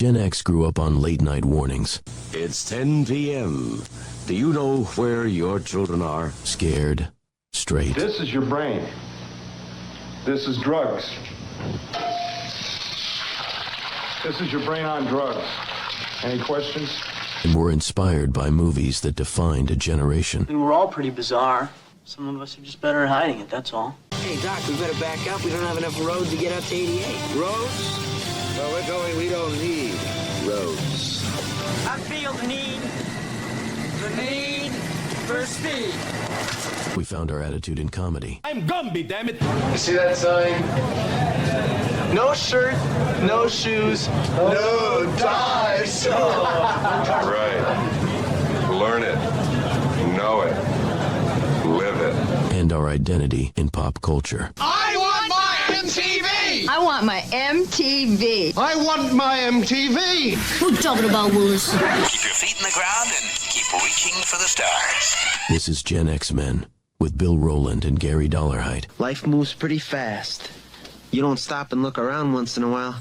Gen X grew up on late-night warnings. It's 10 p.m. Do you know where your children are? Scared, straight. This is your brain. This is drugs. This is your brain on drugs. Any questions? And were inspired by movies that defined a generation. We were all pretty bizarre. Some of us are just better at hiding it, that's all. Hey, Doc, we better back up. We don't have enough road to get up to 88. Roads? Where we're going, we don't need roads. I feel the need for speed. We found our attitude in comedy. I'm Gumby, damn it! You see that sign? No shirt, no shoes, No dice. Right. Learn it. Know it. Live it. And our identity in pop culture. I want my MTV! I want my MTV. I want my MTV! What you talking about, Willis? Keep your feet in the ground and keep reaching for the stars. This is Gen X Men with Bill Rowland and Gary Dollarhide. Life moves pretty fast. You don't stop and look around once in a while,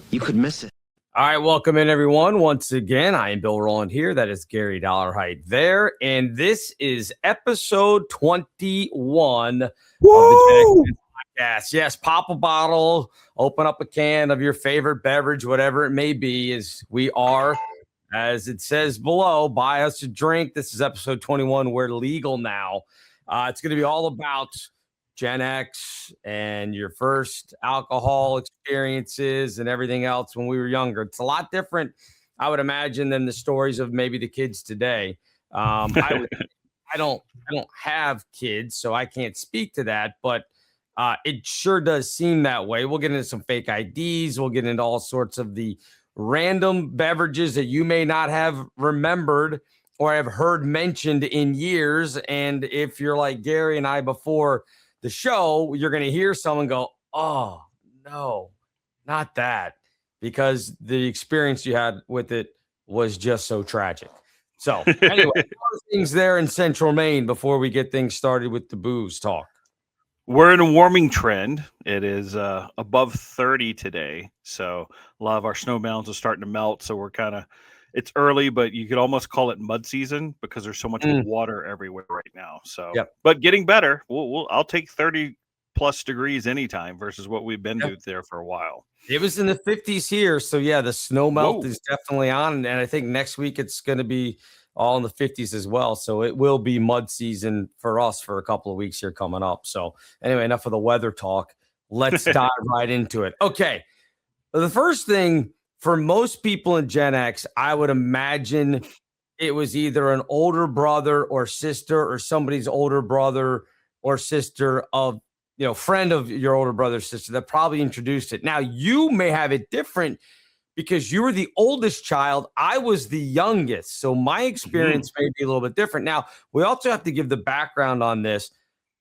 you could miss it. All right, welcome in, everyone. Once again, I am Bill Rowland here. That is Gary Dollarhide there. And this is episode 21 of the Gen X podcast. Yes, pop a bottle, open up a can of your favorite beverage, whatever it may be, as we are, as it says below, buy us a drink. This is episode 21. We're legal now. It's going to be all about Gen X and your first alcohol experiences and everything else when we were younger. It's a lot different, I would imagine, than the stories of maybe the kids today. I don't have kids, so I can't speak to that, but it sure does seem that way. We'll get into some fake IDs. We'll get into all sorts of the random beverages that you may not have remembered or have heard mentioned in years. And if you're like Gary and I before the show, you're going to hear someone go, oh, no, not that, because the experience you had with it was just so tragic. So anyway, things there in Central Maine before we get things started with the booze talk. We're in a warming trend. It is above 30 today. So a lot of our snow mounds are starting to melt. So we're it's early, but you could almost call it mud season because there's so much water everywhere right now. So, But getting better. I'll take 30 plus degrees anytime versus what we've been through there for a while. It was in the 50s here. So yeah, the snow melt is definitely on. And I think next week it's going to be all in the 50s as well. So it will be mud season for us for a couple of weeks here coming up. So anyway, enough of the weather talk. Let's dive right into it. Okay. The first thing, for most people in Gen X, I would imagine it was either an older brother or sister or somebody's older brother or sister of, friend of your older brother or sister that probably introduced it. Now, you may have it different because you were the oldest child. I was the youngest. So my experience may be a little bit different. Now, we also have to give the background on this.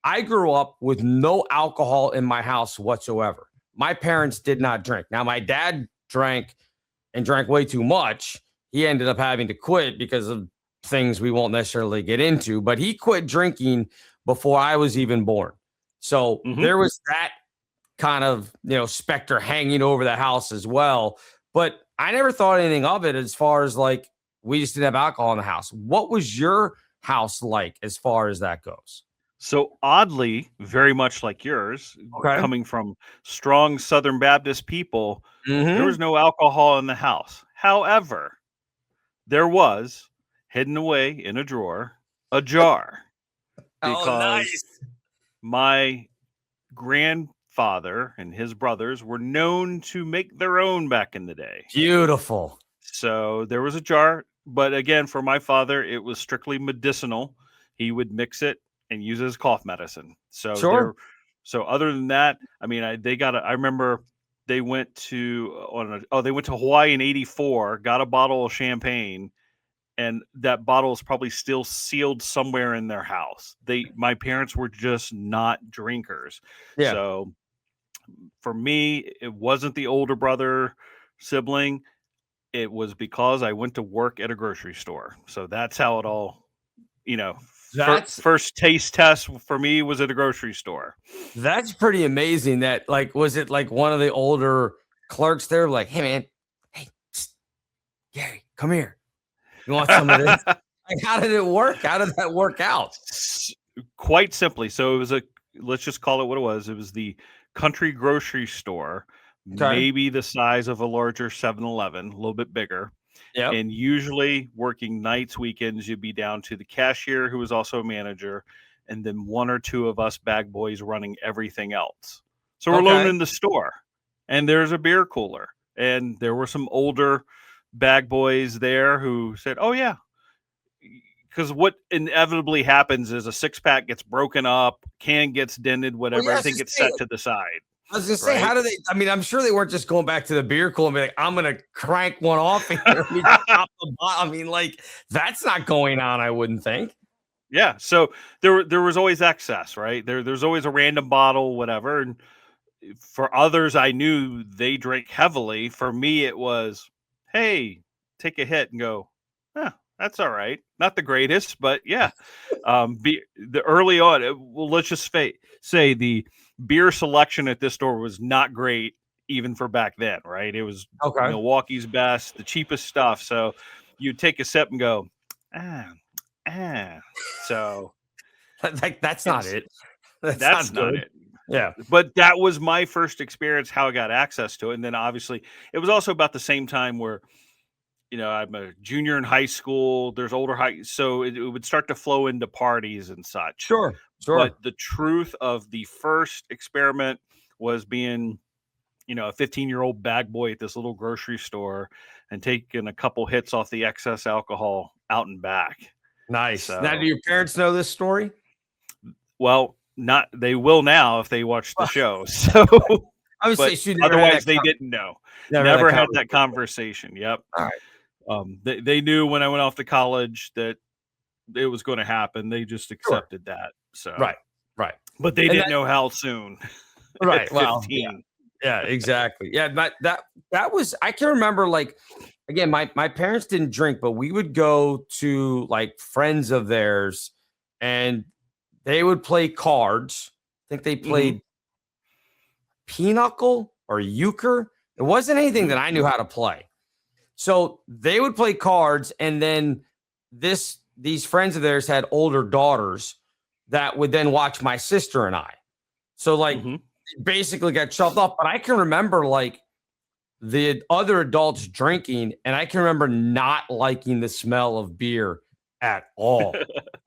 I grew up with no alcohol in my house whatsoever. My parents did not drink. Now, my dad drank way too much. He ended up having to quit because of things we won't necessarily get into, but he quit drinking before I was even born. So there was that kind of, specter hanging over the house as well. But I never thought anything of it as far as like, we just didn't have alcohol in the house. What was your house like as far as that goes? So oddly, very much like yours, coming from strong Southern Baptist people, there was no alcohol in the house. However, there was, hidden away in a drawer, a jar. Because my grandfather and his brothers were known to make their own back in the day. Beautiful. So there was a jar. But again, for my father, it was strictly medicinal. He would mix it and use it as cough medicine. So so other than that, I mean, I remember they went to Hawaii in '84, got a bottle of champagne, and that bottle is probably still sealed somewhere in their house. My parents were just not drinkers. Yeah. So for me, it wasn't the older brother sibling. It was because I went to work at a grocery store. So that's how it all, first taste test for me was at a grocery store. That's pretty amazing. That was it like one of the older clerks there? Like, hey man, Gary, come here. You want some of this? Like, how did it work? How did that work out? Quite simply. So it was let's just call it what it was. It was the country grocery store, maybe the size of a larger 7-Eleven, a little bit bigger. Yeah. And usually working nights, weekends, you'd be down to the cashier, who was also a manager, and then one or two of us bag boys running everything else. So we're alone in the store, and there's a beer cooler, and there were some older bag boys there who said, "Oh yeah," because what inevitably happens is a 6-pack gets broken up, can gets dented, whatever, everything gets set to the side. I was gonna say, how do they? I mean, I'm sure they weren't just going back to the beer cooler and be like, "I'm gonna crank one off here." I mean, like, that's not going on. I wouldn't think. Yeah, so there was always excess, right? There's always a random bottle, whatever. And for others, I knew they drank heavily. For me, it was, hey, take a hit and go, that's all right. Not the greatest, but yeah. The early on, well, let's just say the beer selection at this store was not great, even for back then, right? It was Milwaukee's best, the cheapest stuff. So you take a sip and go, so like that's not it. That's not it. Yeah. But that was my first experience, how I got access to it. And then obviously it was also about the same time where, I'm a junior in high school, there's older so it would start to flow into parties and such. Sure. But the truth of the first experiment was being, a 15-year-old bag boy at this little grocery store and taking a couple hits off the excess alcohol out and back. Nice. So, now, do your parents know this story? Well, they will now if they watch the show. So I would say otherwise they didn't know. Never had that conversation. Yep. All right. They knew when I went off to college that it was going to happen. They just accepted that. So right. But they didn't know how soon. Right. Well, yeah, exactly. Yeah, that was, I can remember, like, again, my parents didn't drink, but we would go to like friends of theirs and they would play cards. I think they played pinochle or euchre. It wasn't anything that I knew how to play. So they would play cards, and then these friends of theirs had older daughters that would then watch my sister and I. So like basically got shoved off. But I can remember like the other adults drinking, and I can remember not liking the smell of beer at all.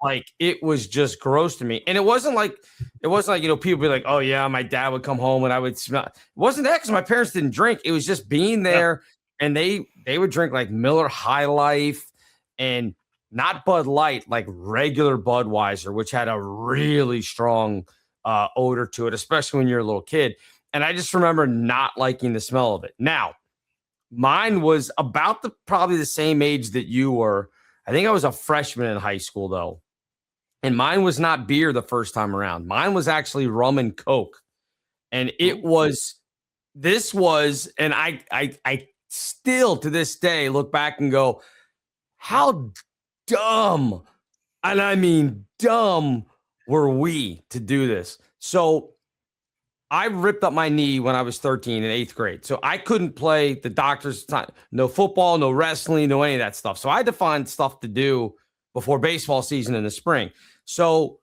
Like, it was just gross to me. And it wasn't like, people be like, oh yeah, my dad would come home and I would smell. It wasn't that because my parents didn't drink. It was just being there. And they would drink like Miller High Life and not Bud Light, like regular Budweiser, which had a really strong odor to it, especially when you're a little kid. And I just remember not liking the smell of it. Now, mine was about probably the same age that you were. I think I was a freshman in high school, though. And mine was not beer the first time around. Mine was actually rum and Coke. And and I still to this day look back and go, how dumb, and I mean dumb, were we to do this? So I ripped up my knee when I was 13 in 8th grade. So I couldn't play the doctor's time, no football, no wrestling, no any of that stuff. So I had to find stuff to do before baseball season in the spring. So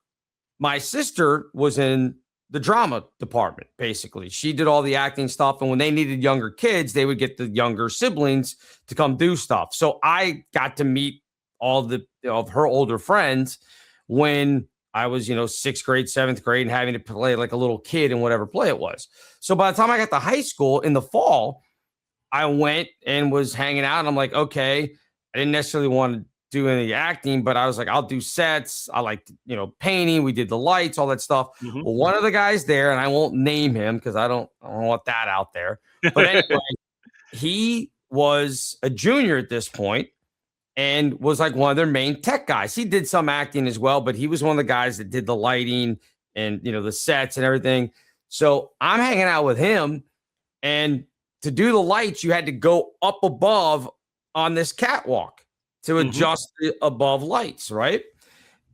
my sister was in the drama department, basically. She did all the acting stuff. And when they needed younger kids, they would get the younger siblings to come do stuff. So I got to meet all of her older friends when I was, 6th grade, 7th grade, and having to play like a little kid in whatever play it was. So by the time I got to high school in the fall, I went and was hanging out. And I'm like, okay, I didn't necessarily want to do any acting, but I was like, I'll do sets. I like, painting. We did the lights, all that stuff. Well, one of the guys there, and I won't name him because I don't want that out there. But anyway, he was a junior at this point and was like one of their main tech guys. He did some acting as well, but he was one of the guys that did the lighting and, the sets and everything. So I'm hanging out with him, and to do the lights, you had to go up above on this catwalk to adjust the above lights, right?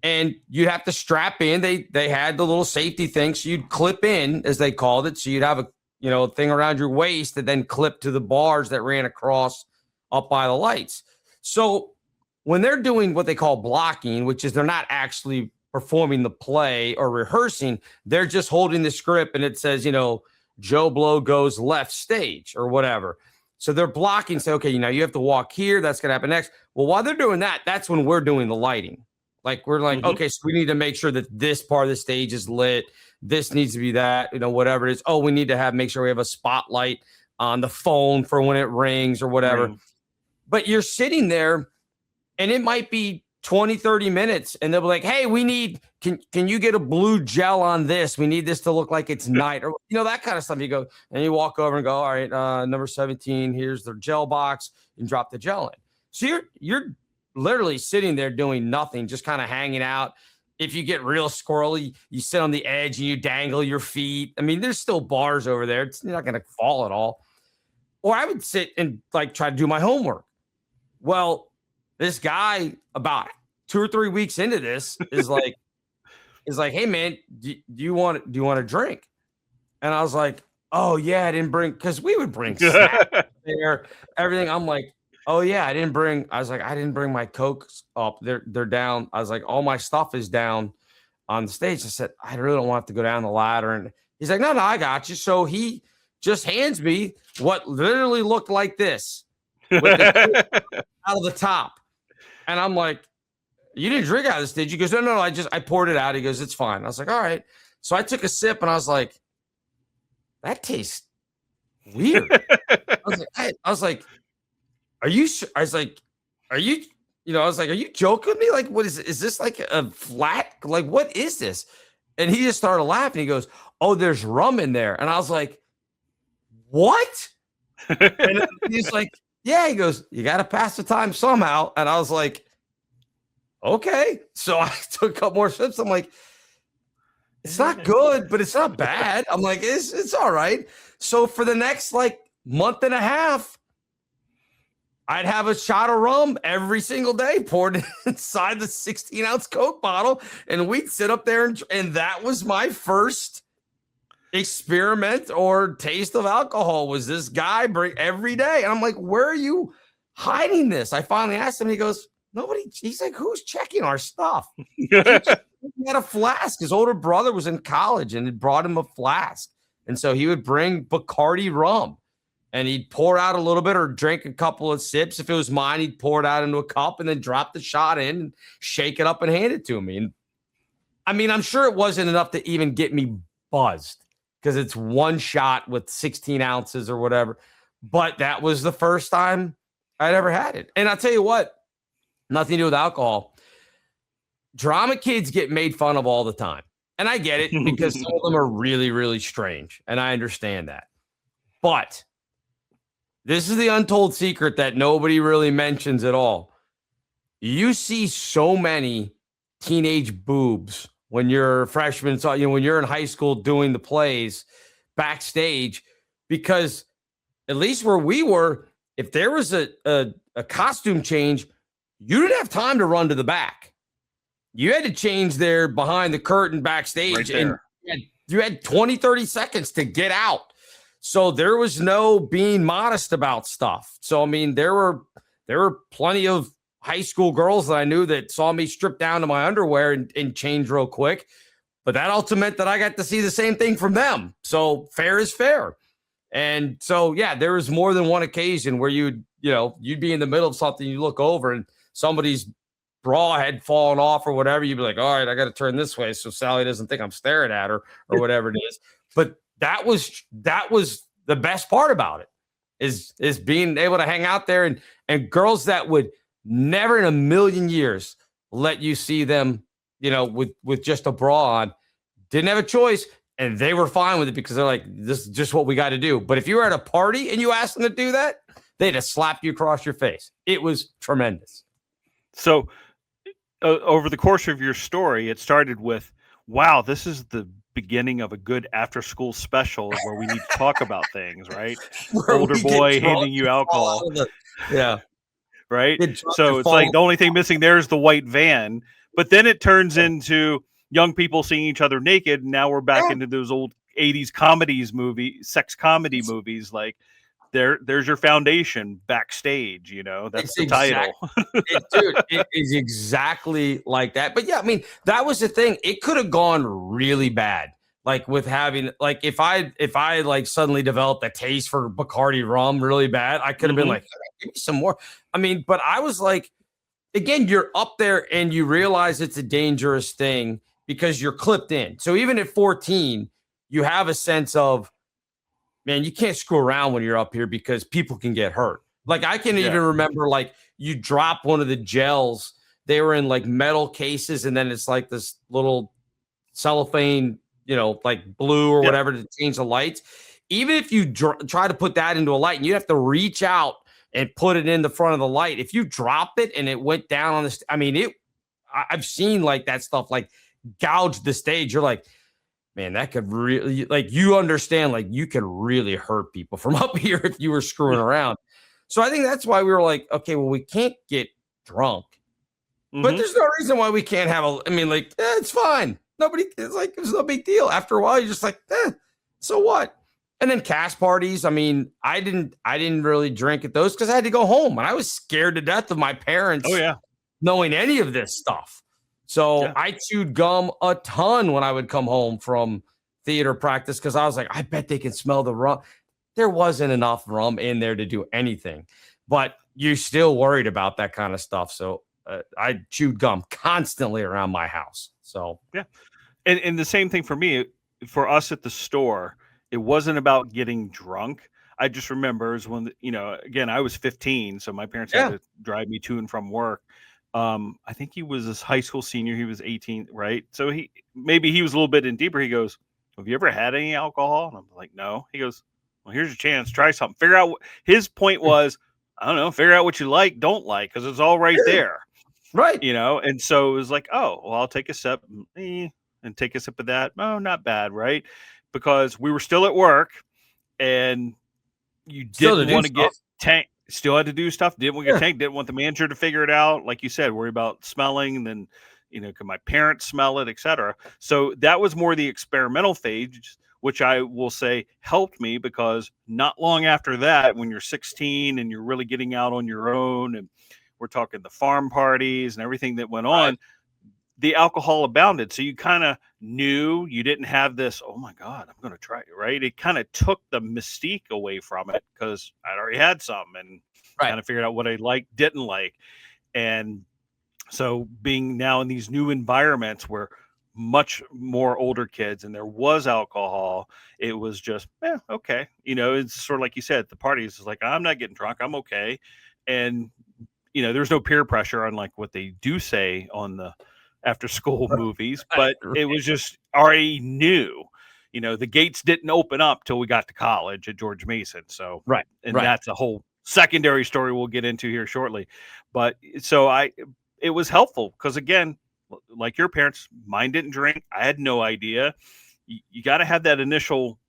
And you'd have to strap in. They had the little safety thing, so you'd clip in, as they called it. So you'd have a thing around your waist that then clipped to the bars that ran across up by the lights. So when they're doing what they call blocking, which is they're not actually performing the play or rehearsing, they're just holding the script and it says, Joe Blow goes left stage or whatever. So they're blocking, say, okay, you have to walk here. That's going to happen next. Well, while they're doing that, that's when we're doing the lighting. Like, we're like, okay, so we need to make sure that this part of the stage is lit. This needs to be that, whatever it is. Oh, we need to make sure we have a spotlight on the phone for when it rings or whatever. Right. But you're sitting there and it might be 20, 30 minutes. And they'll be like, hey, can you get a blue gel on this? We need this to look like it's night, or, that kind of stuff. You go and you walk over and go, all right, number 17, here's the gel box, and drop the gel in. So you're literally sitting there doing nothing, just kind of hanging out. If you get real squirrely, you sit on the edge and you dangle your feet. I mean, there's still bars over there. You're not going to fall at all. Or I would sit and try to do my homework. Well, this guy about 2 or 3 weeks into this is like, hey man, do you want a drink? And I was like, oh yeah, I didn't bring, because we would bring snacks there, everything. I'm like, oh yeah, I didn't bring my Cokes up. They're down. I was like, all my stuff is down on the stage. I said, I really don't want to go down the ladder. And he's like, no, I got you. So he just hands me what literally looked like this with the out of the top. And I'm like, you didn't drink out of this, did you? He goes, no, I poured it out. He goes, it's fine. I was like, all right. So I took a sip and I was like, that tastes weird. I was like, are you joking with me? Like, what is it? Is this like a flat? Like, what is this? And he just started laughing. He goes, oh, there's rum in there. And I was like, what? And he's like, yeah. He goes, you got to pass the time somehow. And I was like, okay. So I took a couple more sips. I'm like, it's not good, but it's not bad. I'm like, it's all right. So for the next month and a half, I'd have a shot of rum every single day poured inside the 16-ounce Coke bottle, and we'd sit up there, and that was my first experiment or taste of alcohol. Was this guy bring every day? And I'm like, where are you hiding this? I finally asked him, and he goes, nobody. He's like, who's checking our stuff? He had a flask. His older brother was in college and had brought him a flask, and so he would bring Bacardi rum. And he'd pour out a little bit or drink a couple of sips. If it was mine, he'd pour it out into a cup and then drop the shot in and shake it up and hand it to me. And I mean, I'm sure it wasn't enough to even get me buzzed because it's one shot with 16 ounces or whatever. But that was the first time I'd ever had it. And I'll tell you what, nothing to do with alcohol. Drama kids get made fun of all the time. And I get it because some of them are really, really strange. And I understand that. But this is the untold secret that nobody really mentions at all. You see so many teenage boobs when you're a freshman, when you're in high school doing the plays backstage, because at least where we were, if there was a costume change, you didn't have time to run to the back. You had to change there behind the curtain backstage, and you had 20, 30 seconds to get out. So there was no being modest about stuff. So, I mean, there were plenty of high school girls that I knew that saw me strip down to my underwear and change real quick. But that also meant that I got to see the same thing from them. So fair is fair. And so, yeah, there was more than one occasion where you'd be in the middle of something, you look over and somebody's bra had fallen off or whatever. You'd be like, all right, I got to turn this way so Sally doesn't think I'm staring at her or whatever it is. But that was the best part about it is being able to hang out there and girls that would never in a million years let you see them, with just a bra on, didn't have a choice. And they were fine with it because they're like, this is just what we got to do. But if you were at a party and you asked them to do that, they'd have slapped you across your face. It was tremendous. So over the course of your story, it started with, wow, this is the beginning of a good after school special where we need to talk about things, right? Older boy handing you alcohol. Yeah. Right. So it's like the only thing missing there is the white van, but then it turns into young people seeing each other naked. And now we're back into those old 80s sex comedy movies. Like there's your foundation backstage. That's It's the title. Dude, it is exactly like that. But yeah, I mean, that was the thing. It could have gone really bad. Like with having, like, if I like suddenly developed a taste for Bacardi rum really bad, I could have been like, give me some more. I mean, but I was like, again, you're up there and you realize it's a dangerous thing because you're clipped in. So even at 14, you have a sense of, man, you can't screw around when you're up here because people can get hurt. Like I can even remember, like, you drop one of the gels. They were in like metal cases, and then it's like this little cellophane, like blue or whatever to change the lights. Even if you try to put that into a light, and you have to reach out and put it in the front of the light. If you drop it and it went down on the, I've seen like that stuff like gouge the stage. You're like, man, that could really, like, you understand, like, you could really hurt people from up here if you were screwing around. So I think that's why we were like, okay, well, we can't get drunk, but there's no reason why we can't have it's fine. It's no big deal. After a while, you're just like, so what? And then cast parties. I mean, I didn't really drink at those because I had to go home, and I was scared to death of my parents knowing any of this stuff. So I chewed gum a ton when I would come home from theater practice because I was like, I bet they can smell the rum. There wasn't enough rum in there to do anything, but you're still worried about that kind of stuff. So I chewed gum constantly around my house. So and the same thing for me, for us at the store. It wasn't about getting drunk. I just remember is when, again, I was 15, so my parents had to drive me to and from work. I think he was a high school senior. He was 18, right? So he was a little bit in deeper. He goes, have you ever had any alcohol? And I'm like, no. He goes, well, here's your chance. Try something. Figure out his point was, I don't know, figure out what you like, don't like, because it's all right there. Right. And so it was like, oh, well, I'll take a sip and take a sip of that. Oh, not bad, right? Because we were still at work and you didn't want to get tanked. Still had to do stuff. Didn't want to get tanked. Didn't want the manager to figure it out. Like you said, worry about smelling. And then, can my parents smell it, etc. So that was more the experimental phase, which I will say helped me because not long after that, when you're 16 and you're really getting out on your own, and we're talking the farm parties and everything that went on, the alcohol abounded. So you kind of knew you didn't have this, oh my God, I'm going to try it, right? It kind of took the mystique away from it because I'd already had some and kind of figured out what I liked, didn't like. And so being now in these new environments where much more older kids and there was alcohol, it was just, okay. It's sort of like you said, the parties is like, I'm not getting drunk. I'm okay. And, there's no peer pressure on like what they do say on the after school movies, but it was just already new. The gates didn't open up till we got to college at George Mason. So, that's a whole secondary story we'll get into here shortly. But so it was helpful because, again, like your parents, mine didn't drink. I had no idea. You got to have that initial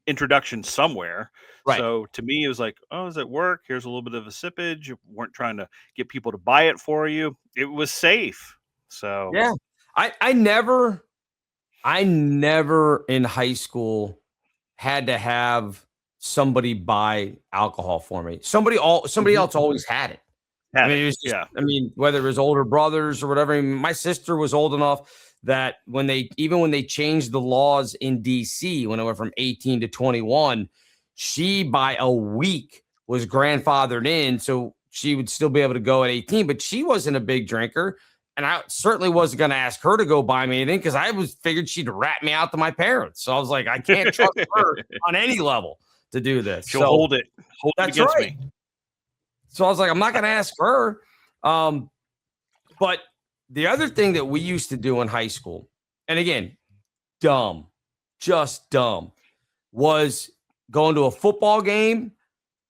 introduction somewhere. Right. So to me, it was like, oh, is it work? Here's a little bit of a sippage. You weren't trying to get people to buy it for you. It was safe. So I never in high school had to have somebody buy alcohol for me. Somebody else always had it. It was just, whether it was older brothers or whatever. My sister was old enough that when they changed the laws in DC, when it went from 18 to 21, she by a week was grandfathered in. So she would still be able to go at 18, but she wasn't a big drinker. And I certainly wasn't going to ask her to go buy me anything because I figured she'd rat me out to my parents. So I was like, I can't trust her on any level to do this. She'll hold it. That's against right. me. So I was like, I'm not going to ask her. But the other thing that we used to do in high school, and again, just dumb, was going to a football game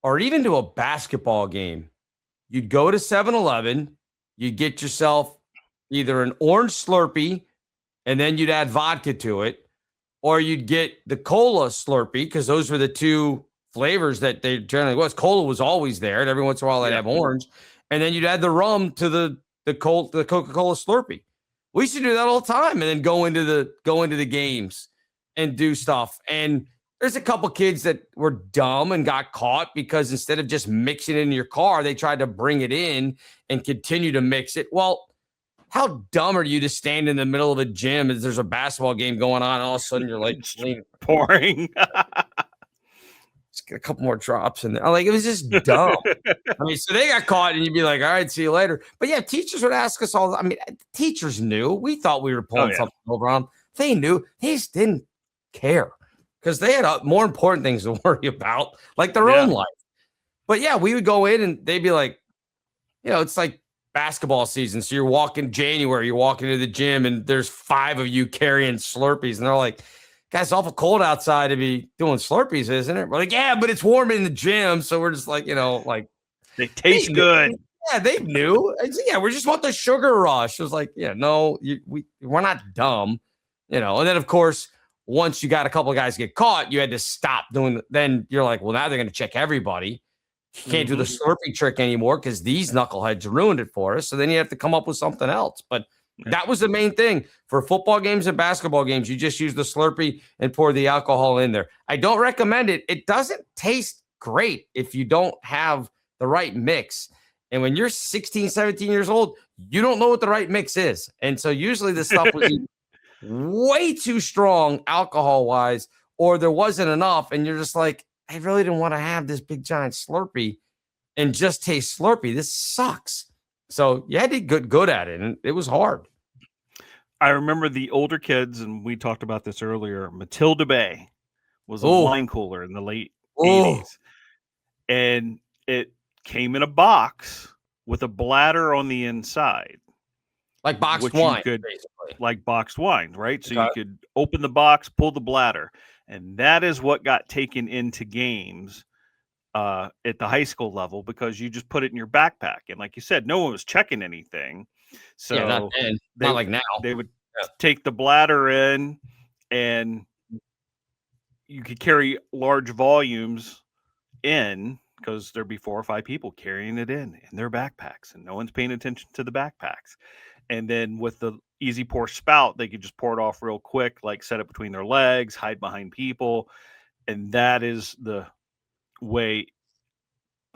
or even to a basketball game. You'd go to 7-Eleven, you'd get yourself either an orange Slurpee, and then you'd add vodka to it, or you'd get the cola Slurpee, because those were the two flavors that they generally was. Cola was always there, and every once in a while they'd have orange, and then you'd add the rum to the Coca-Cola Slurpee. We used to do that all the time, and then go into the games and do stuff. And There's a couple kids that were dumb and got caught because instead of just mixing it in your car, they tried to bring it in and continue to mix it. Well, how dumb are you to stand in the middle of a gym as there's a basketball game going on, and all of a sudden you're like pouring. Just get a couple more drops in there. Like, it was just dumb. I mean, so they got caught, and you'd be like, all right, see you later. But yeah, teachers would ask us all. I mean, teachers knew. We thought we were pulling something over on. They knew. They just didn't care because they had more important things to worry about, like their own life. But yeah, we would go in, and they'd be like, it's like basketball season. So you're walking January, you're walking to the gym, and there's 5 of you carrying Slurpees, and they're like, guys, it's awful cold outside to be doing Slurpees, isn't it? We're like, yeah, but it's warm in the gym. So we're just like, like they taste good. Yeah, they knew. Yeah, we just want the sugar rush. It was like, no, we're not dumb, And then, of course, once you got a couple of guys get caught, you had to stop doing. Then you're like, well, now they're going to check everybody. You can't do the Slurpee trick anymore because these knuckleheads ruined it for us. So then you have to come up with something else. But that was the main thing for football games and basketball games. You just use the Slurpee and pour the alcohol in there. I don't recommend it. It doesn't taste great if you don't have the right mix. And when you're 16, 17 years old, you don't know what the right mix is. And so usually this stuff was way too strong alcohol-wise, or there wasn't enough. And you're just like, I really didn't want to have this big giant Slurpee and just taste Slurpee. This sucks. So you had to get good at it, and it was hard. I remember the older kids, and we talked about this earlier. Matilda Bay was a wine cooler in the late 80s. And it came in a box with a bladder on the inside. Like boxed wine, basically. Like boxed wine, right? So you could open the box, pull the bladder. And that is what got taken into games at the high school level because you just put it in your backpack. And like you said, no one was checking anything. So not like now. They would take the bladder in, and you could carry large volumes in because there'd be 4 or 5 people carrying it in their backpacks, and no one's paying attention to the backpacks. And then with the easy pour spout, they could just pour it off real quick, like set it between their legs, hide behind people. And that is the way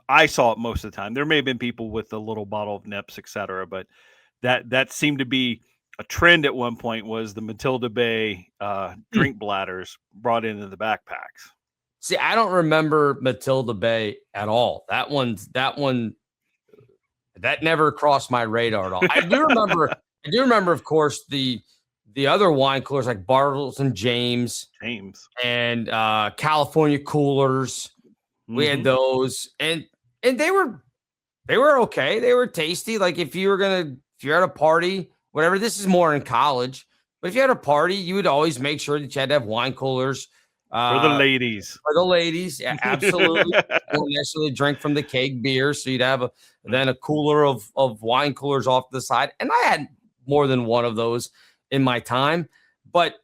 I saw it most of the time. There may have been people with a little bottle of nips, etc., but that seemed to be a trend at one point, was the Matilda Bay drink bladders brought into the backpacks. See, I don't remember Matilda Bay at all. That never crossed my radar at all. I do remember, of course, the other wine coolers like Bartles and James and California coolers. We had those, and they were okay. They were tasty. Like if you're at a party, whatever. This is more in college, but if you had a party, you would always make sure that you had to have wine coolers. For the ladies. Yeah, absolutely. Don't necessarily drink from the keg beer. So you'd have a cooler of wine coolers off to the side. And I had more than one of those in my time, but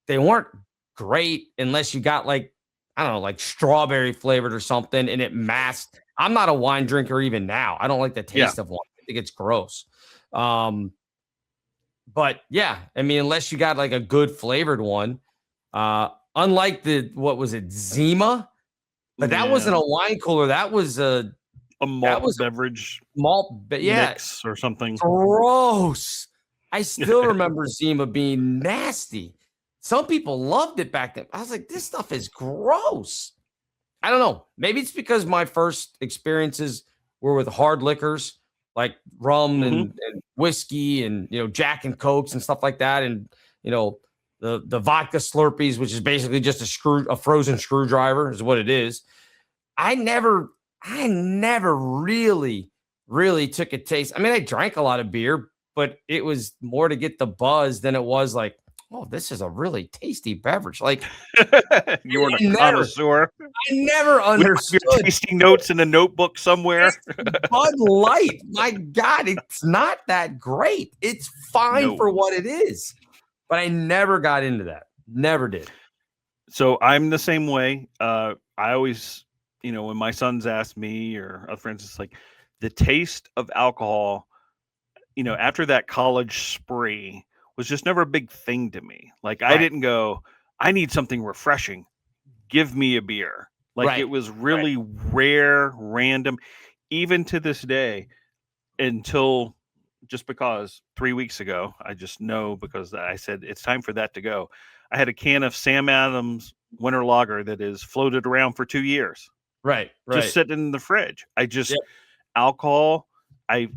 they weren't great unless you got like strawberry flavored or something and it masked. I'm not a wine drinker even now. I don't like the taste of wine. I think it's gross. But yeah, I mean, unless you got like a good flavored one, unlike Zima, but that wasn't a wine cooler. That was a malt beverage mix or something. Gross. I still remember Zima being nasty. Some people loved it back then. I was like, this stuff is gross. I don't know. Maybe it's because my first experiences were with hard liquors like rum and whiskey and, Jack and Cokes and stuff like that. And, the vodka Slurpees, which is basically just a frozen screwdriver is what it is. I never really took a taste. I mean, I drank a lot of beer, but it was more to get the buzz than it was like, oh, this is a really tasty beverage. Like you were a connoisseur. I never understood. Your tasting notes in a notebook somewhere. Bud Light, my God, it's not that great. It's fine for what it is. But I never got into that. Never did. So I'm the same way. I always, when my sons ask me or other friends, it's like the taste of alcohol, after that college spree was just never a big thing to me. Like I didn't go, I need something refreshing. give me a beer. Like Right. it was really rare, random, even to this day, until just because 3 weeks ago, I just know because I said it's time for that to go. I had a can of Sam Adams winter lager that is floated around for 2 years, Right. just sitting in the fridge. I just Yep. alcohol,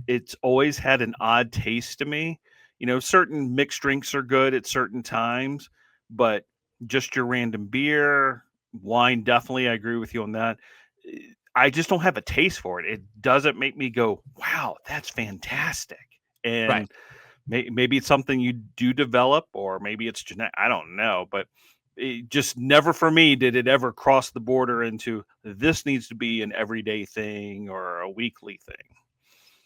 it's always had an odd taste to me. You know, certain mixed drinks are good at certain times, but just your random beer, wine, definitely, I agree with you on that. I just don't have a taste for it. It doesn't make me go, wow, that's fantastic. Right. And maybe it's something you do develop, or maybe it's genetic. I don't know, but it just never for me did it ever cross the border into this needs to be an everyday thing or a weekly thing.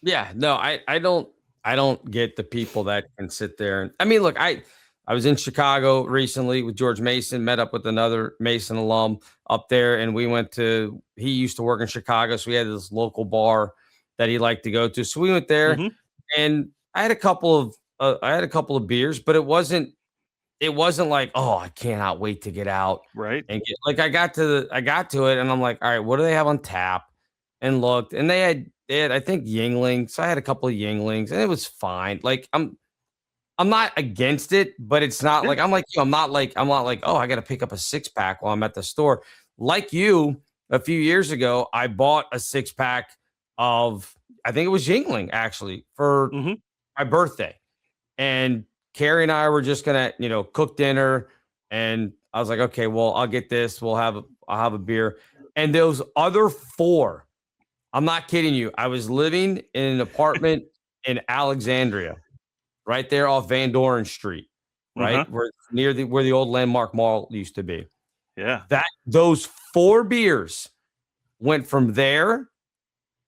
Yeah, no, I don't get the people that can sit there and I mean, look, I was in Chicago recently with George Mason, met up with another Mason alum up there, and we went to he used to work in Chicago, so we had this local bar that he liked to go to. So we went there Mm-hmm. and I had a couple of beers, but it wasn't like, oh, I cannot wait to get out Right. and get like I got to it and I'm like, all right, what do they have on tap? And looked, and they had I think Yingling. So I had a couple of Yinglings and it was fine. Like I'm not against it, but it's not Yeah. like I'm like you, I'm not like, oh, I gotta pick up a six-pack while I'm at the store. Like you, a few years ago, I bought a six-pack of I think it was Yingling actually for Mm-hmm. my birthday. And Carrie and I were just gonna, cook dinner. And I was like, okay, well, I'll get this. I'll have a beer. And those other four, I'm not kidding you. I was living in an apartment in Alexandria, right there off Van Doren Street, Uh-huh. right? Where the old Landmark Mall used to be. Yeah. Those four beers went from there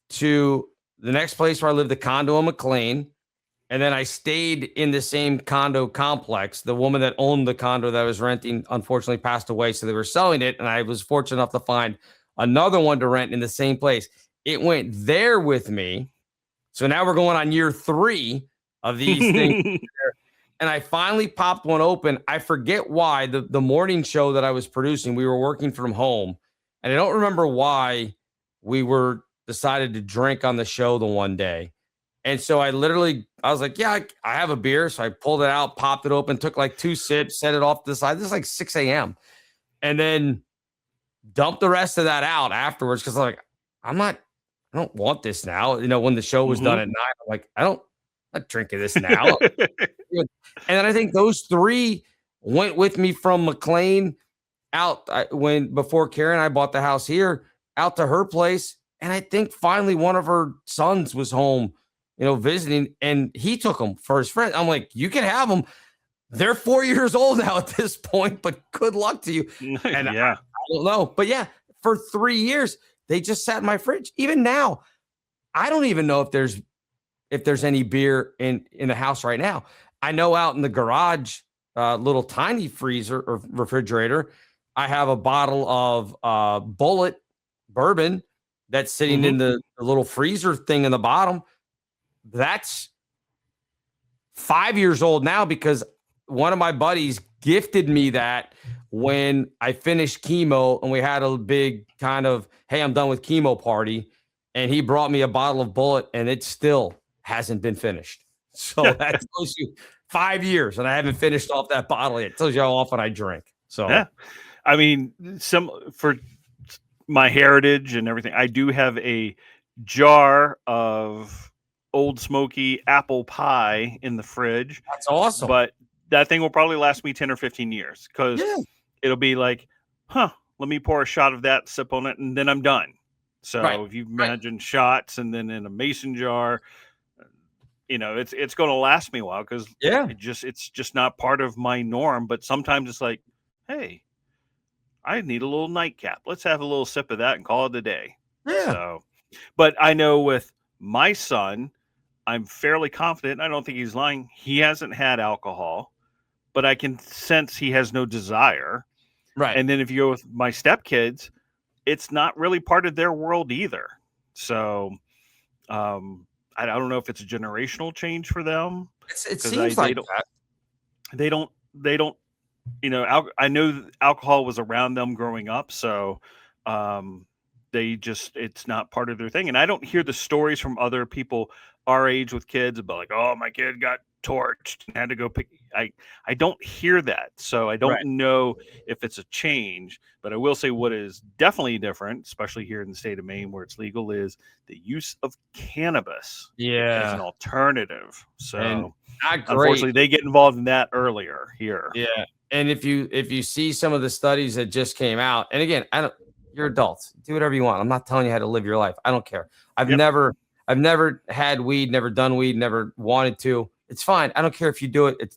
to the next place where I lived, the condo in McLean. And then I stayed in the same condo complex. The woman that owned the condo that I was renting unfortunately passed away. So they were selling it. And I was fortunate enough to find another one to rent in the same place. It went there with me. So now we're going on year 3 of these things. And I finally popped one open. I forget why. The morning show that I was producing, we were working from home. And I don't remember why we were decided to drink on the show the one day. And so I was like, yeah, I have a beer. So I pulled it out, popped it open, took like 2 sips, set it off to the side. This is like 6 a.m. And then dumped the rest of that out afterwards because I'm like, I don't want this now. When the show was done at 9, I'm like, I'm not drinking this now. And then I think those 3 went with me from McLean out before Karen and I bought the house here out to her place. And I think finally one of her sons was home, visiting, and he took them for his friend. I'm like, you can have them. They're 4 years old now at this point, but good luck to you. And yeah, I don't know. But yeah, for 3 years, they just sat in my fridge. Even now, I don't even know if there's any beer in the house right now. I know out in the garage, little tiny freezer or refrigerator, I have a bottle of Bullet bourbon that's sitting in the little freezer thing in the bottom. That's 5 years old now because one of my buddies gifted me that when I finished chemo and we had a big kind of, hey, I'm done with chemo party. And he brought me a bottle of Bullet and it still hasn't been finished. So that tells you 5 years and I haven't finished off that bottle yet. It tells you how often I drink. So, yeah. I mean, for my heritage and everything, I do have a jar of Old Smoky apple pie in the fridge. That's awesome. But that thing will probably last me 10 or 15 years because it'll be like, let me pour a shot of that, sip on it, and then I'm done. So if you imagine shots and then in a mason jar, it's going to last me a while because it's just not part of my norm. But sometimes it's like, hey, I need a little nightcap. Let's have a little sip of that and call it a day. Yeah. So, but I know with my son, I'm fairly confident. I don't think he's lying. He hasn't had alcohol, but I can sense he has no desire. Right. And then if you go with my stepkids, it's not really part of their world either. So, I don't know if it's a generational change for them. It seems like that. They don't I know alcohol was around them growing up, so it's not part of their thing. And I don't hear the stories from other people our age with kids about like, oh, my kid got torched and had to go pick. I don't hear that, so I don't know if it's a change. But I will say what is definitely different, especially here in the state of Maine where it's legal, is the use of cannabis as an alternative. So unfortunately, they get involved in that earlier here. Yeah, and if you see some of the studies that just came out, and again, you're adults, do whatever you want. I'm not telling you how to live your life. I don't care. I've never had weed, never done weed, never wanted to. It's fine. I don't care if you do it.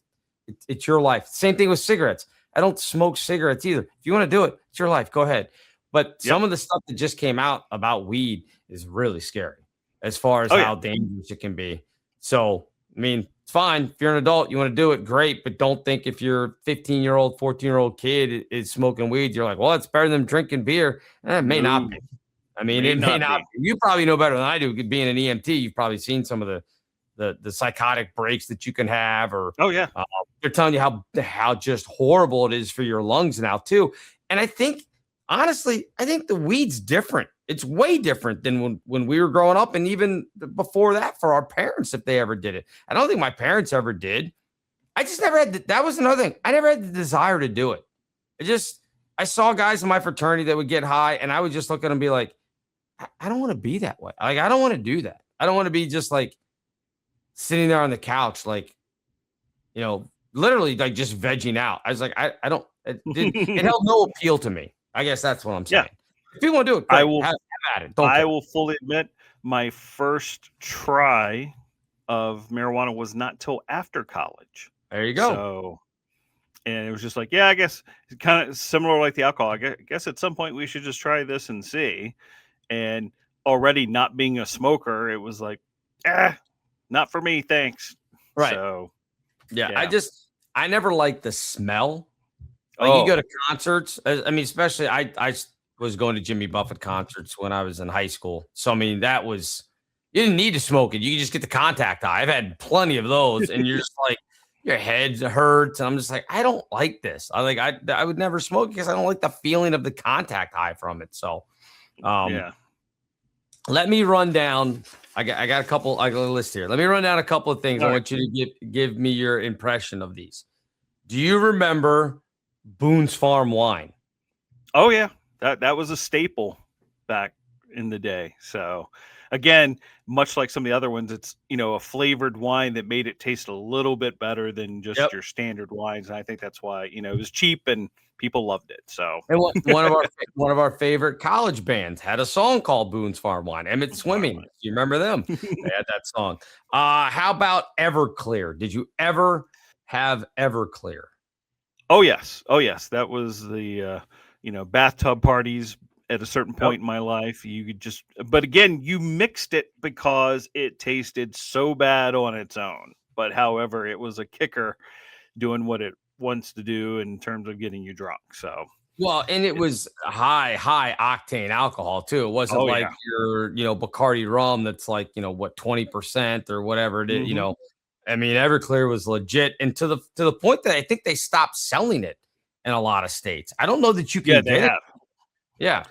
It's your life. Same thing with cigarettes. I don't smoke cigarettes either. If you want to do it, it's your life. Go ahead. But some of the stuff that just came out about weed is really scary as far as how dangerous it can be. So, I mean, it's fine. If you're an adult, you want to do it, great. But don't think if your 15-year-old, 14-year-old kid is smoking weed, you're like, well, it's better than drinking beer. It may not be. I mean, it may not be. You probably know better than I do. Being an EMT, you've probably seen some of the psychotic breaks that you can have, or they're telling you how just horrible it is for your lungs now too. And I think, honestly, the weed's different. It's way different than when we were growing up, and even before that for our parents, if they ever did it. I don't think my parents ever did. I just never had that was another thing. I never had the desire to do it. I saw guys in my fraternity that would get high, and I would just look at them and be like, I don't want to be that way. Like, I don't want to do that. I don't want to be just like sitting there on the couch, like, literally like just vegging out. I was like, I don't, it held no appeal to me. I guess that's what I'm saying. If you want to do it, great. I will have at it. I will fully admit my first try of marijuana was not till after college. There you go. So, and it was just like, I guess it's kind of similar like the alcohol. I guess at some point we should just try this and see. And already not being a smoker, it was like, not for me, thanks. Right. So, I never liked the smell. Like, you go to concerts. I mean, especially I was going to Jimmy Buffett concerts when I was in high school. So, I mean, you didn't need to smoke it. You could just get the contact high. I've had plenty of those, and you're just like, your head hurts. And I'm just like, I don't like this. I would never smoke because I don't like the feeling of the contact high from it. So, let me run down. I got a couple. I got a list here. Let me run down a couple of things. I want you to give me your impression of these. Do you remember Boone's Farm wine? Oh yeah, that was a staple back in the day. So again, much like some of the other ones, it's a flavored wine that made it taste a little bit better than just your standard wines. And I think that's why it was cheap and people loved it. So, and one of our favorite college bands had a song called Boone's Farm Wine. Emmett Swimming. Do you remember them? They had that song. How about Everclear? Did you ever have Everclear? Oh yes. That was the bathtub parties at a certain point in my life. You could but again, you mixed it because it tasted so bad on its own. But however, it was a kicker doing what it wants to do in terms of getting you drunk. So, well, and it was high octane alcohol too. It wasn't your Bacardi rum that's like 20% or whatever it is. I mean, Everclear was legit, and to the point that I think they stopped selling it in a lot of states. I don't know that you can get it. Yeah.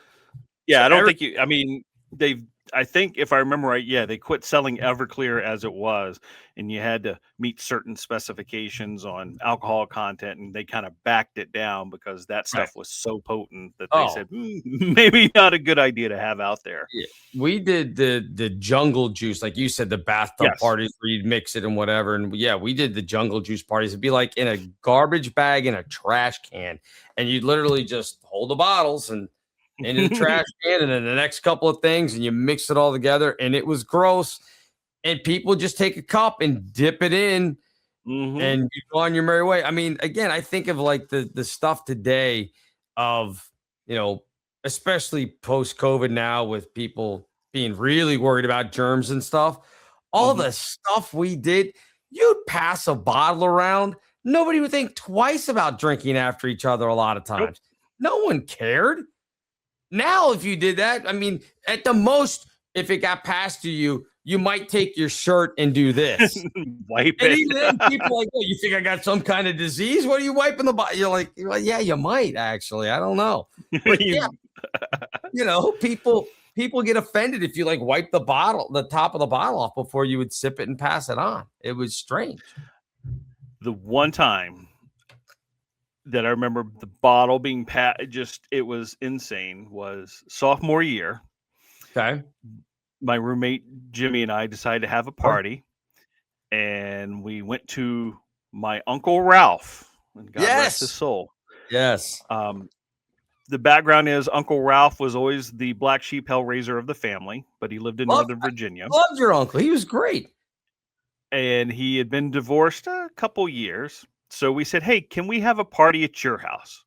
So I don't think you. I mean, I think if I remember right, they quit selling Everclear as it was, and you had to meet certain specifications on alcohol content, and they kind of backed it down because that stuff was so potent that they said maybe not a good idea to have out there. Yeah. We did the jungle juice, like you said, the bathtub parties where you'd mix it and whatever, and we did the jungle juice parties. It'd be like in a garbage bag in a trash can, and you'd literally just hold the bottles and into the trash can and then the next couple of things, and you mix it all together, and it was gross. And people just take a cup and dip it in and you go on your merry way. I mean, again, I think of like the stuff today of, especially post-COVID now with people being really worried about germs and stuff, all the stuff we did, you'd pass a bottle around. Nobody would think twice about drinking after each other a lot of times. No one cared. Now, if you did that, I mean, at the most, if it got passed to you, you might take your shirt and do this. Wipe And it. even then, people are like, oh, you think I got some kind of disease? What are you wiping the bottle? You're like, yeah, you might actually. I don't know. But yeah, people get offended if you like wipe the top of the bottle off before you would sip it and pass it on. It was strange. The one time that I remember the bottle being it was insane, was sophomore year. Okay. My roommate Jimmy and I decided to have a party, and we went to my Uncle Ralph, and God rest his soul. Yes. The background is Uncle Ralph was always the black sheep hellraiser of the family, but he lived in Northern Virginia. Loved your uncle. He was great. And he had been divorced a couple years. So we said, hey, can we have a party at your house?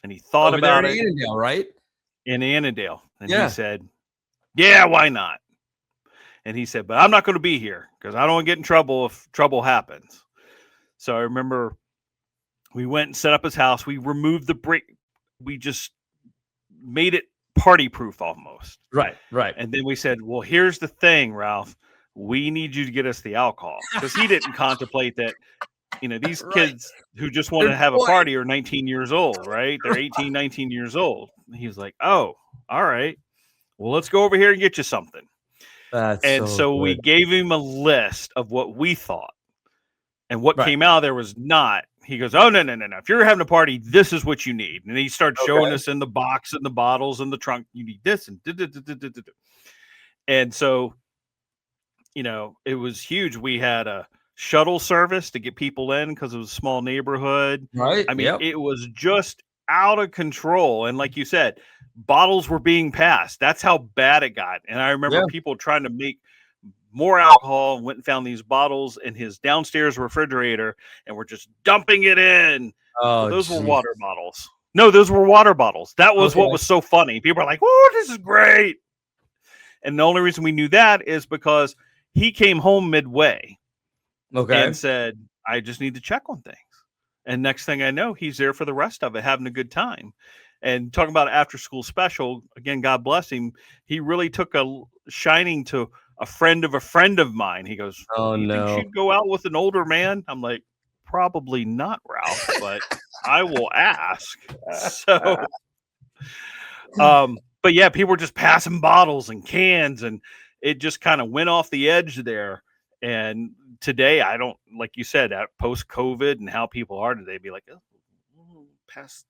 And he thought about it. In Annandale, right? In Annandale. And he said, yeah, why not? And he said, but I'm not going to be here because I don't want to get in trouble if trouble happens. So I remember we went and set up his house. We removed the brick. We just made it party proof almost. Right. And then we said, well, here's the thing, Ralph. We need you to get us the alcohol, because he didn't contemplate that, these kids who just want to have a party are 19 years old, right? They're 18, 19 years old. And he was like, oh, all right. Well, let's go over here and get you something. So we gave him a list of what we thought, and what came out there was not. He goes, oh, no. If you're having a party, this is what you need. And he started showing us in the box and the bottles and the trunk, you need this. And so, it was huge. We had a shuttle service to get people in because it was a small neighborhood. Right. I mean, it was just out of control. And like you said, bottles were being passed. That's how bad it got. And I remember people trying to make more alcohol and went and found these bottles in his downstairs refrigerator and were just dumping it in. Oh, those were water bottles. No, those were water bottles. That was what was so funny. People are like, oh, this is great. And the only reason we knew that is because he came home midway and said, I just need to check on things. And next thing I know, he's there for the rest of it, having a good time. And talking about after school special, again, God bless him. He really took a shining to a friend of mine. He goes, oh, you think she'd go out with an older man? I'm like, probably not, Ralph, but I will ask. So, but yeah, people were just passing bottles and cans, and it just kind of went off the edge there. And today, I don't, like you said, post COVID and how people are today, be like, oh,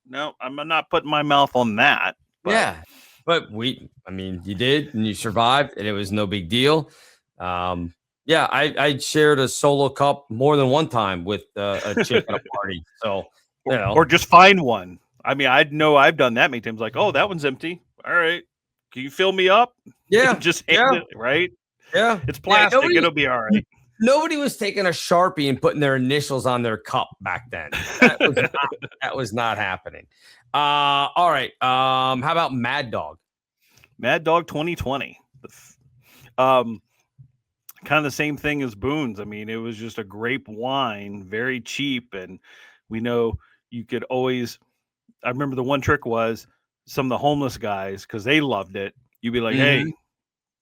no, I'm not putting my mouth on that. But. Yeah. But you did, and you survived, and it was no big deal. I shared a solo cup more than one time with a chick at a party. So, or just find one. I mean, I know I've done that many times. Like, oh, that one's empty. All right, can you fill me up? Yeah, just hand it, right? Yeah, it's plastic. It'll be all right. Nobody was taking a Sharpie and putting their initials on their cup back then. That was not happening. All right. How about Mad Dog? Mad Dog 2020. Kind of the same thing as Boone's. I mean, it was just a grape wine, very cheap. And we know you could always, I remember the one trick was some of the homeless guys, because they loved it. You'd be like, hey,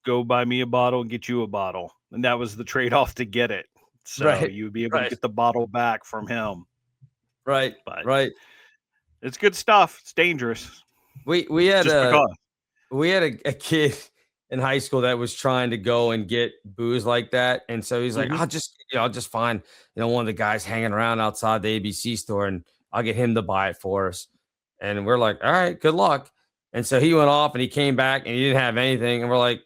go buy me a bottle and get you a bottle. And that was the trade-off to get it. So you would be able to get the bottle back from him. Right. But it's good stuff. It's dangerous. We had a kid in high school that was trying to go and get booze like that. And so he's like, I'll just find, one of the guys hanging around outside the ABC store, and I'll get him to buy it for us. And we're like, all right, good luck. And so he went off and he came back and he didn't have anything. And we're like,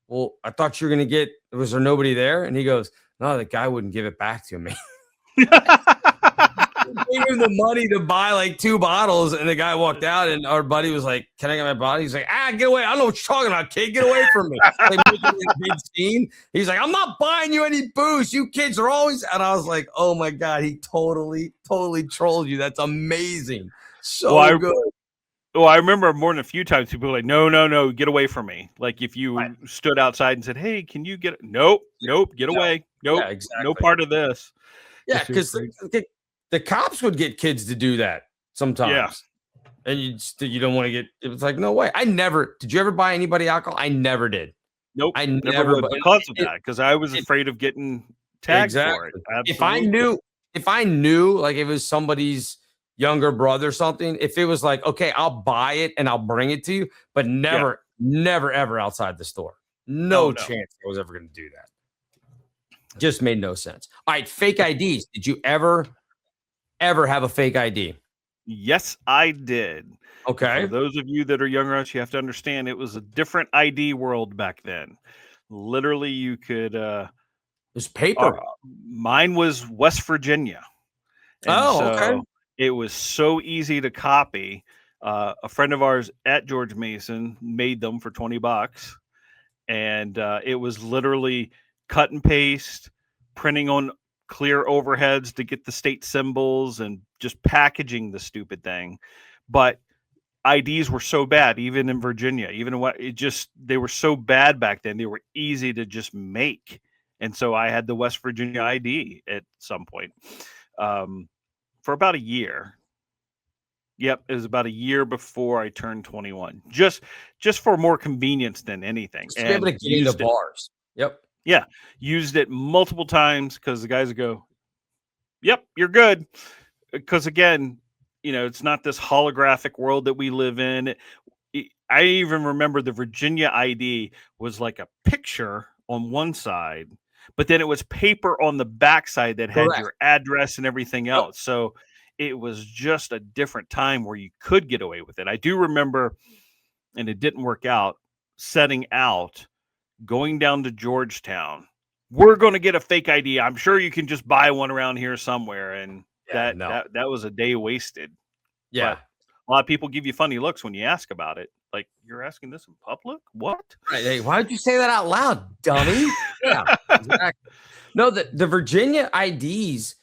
well, I thought you were going to was there nobody there? And he goes, no, the guy wouldn't give it back to me. Gave him the money to buy like 2 bottles, and the guy walked out, and our buddy was like, can I get my bottle? He's like, get away. I don't know what you're talking about, kid. Get away from me. Like, making a big scene. He's like, I'm not buying you any booze. You kids are always, and I was like, oh my God, he totally trolled you. That's amazing. So good. Well, I remember more than a few times people were like, no, get away from me. Like if you stood outside and said, hey, can you get it? Nope, get away. Nope, exactly. No part of this. Yeah, because the cops would get kids to do that sometimes. Yeah. And you don't want to get, it was like, no way. Did you ever buy anybody alcohol? I never did. Nope, I never would because of that. Because I was afraid of getting tagged for it. Absolutely. If I knew like if it was somebody's younger brother or something, if it was like, okay, I'll buy it and I'll bring it to you, but never ever outside the store. No chance I was ever going to do that. Just made no sense. All right, fake IDs. Did you ever have a fake ID? Yes, I did. Okay. For those of you that are younger, you have to understand it was a different ID world back then. Literally, you could. It was paper. Mine was West Virginia. And okay. It was so easy to copy. A friend of ours at George Mason made them for $20. And it was literally cut and paste, printing on clear overheads to get the state symbols and just packaging the stupid thing. But IDs were so bad, even in Virginia, they were so bad back then. They were easy to just make. And so I had the West Virginia ID at some point for about a year. Yep, it was about a year before I turned 21. Just for more convenience than anything. To be able to get into bars. Yep. Yeah, used it multiple times because the guys would go, "Yep, you're good." Because again, it's not this holographic world that we live in. I even remember the Virginia ID was like a picture on one side, but then it was paper on the backside that had your address and everything else. So it was just a different time where you could get away with it. I do remember, and it didn't work out, setting out, going down to Georgetown. We're going to get a fake ID. I'm sure you can just buy one around here somewhere. And that was a day wasted. Yeah. But a lot of people give you funny looks when you ask about it. Like, you're asking this in public? What? Right, hey, why did you say that out loud, dummy? Yeah, exactly. No, the Virginia IDs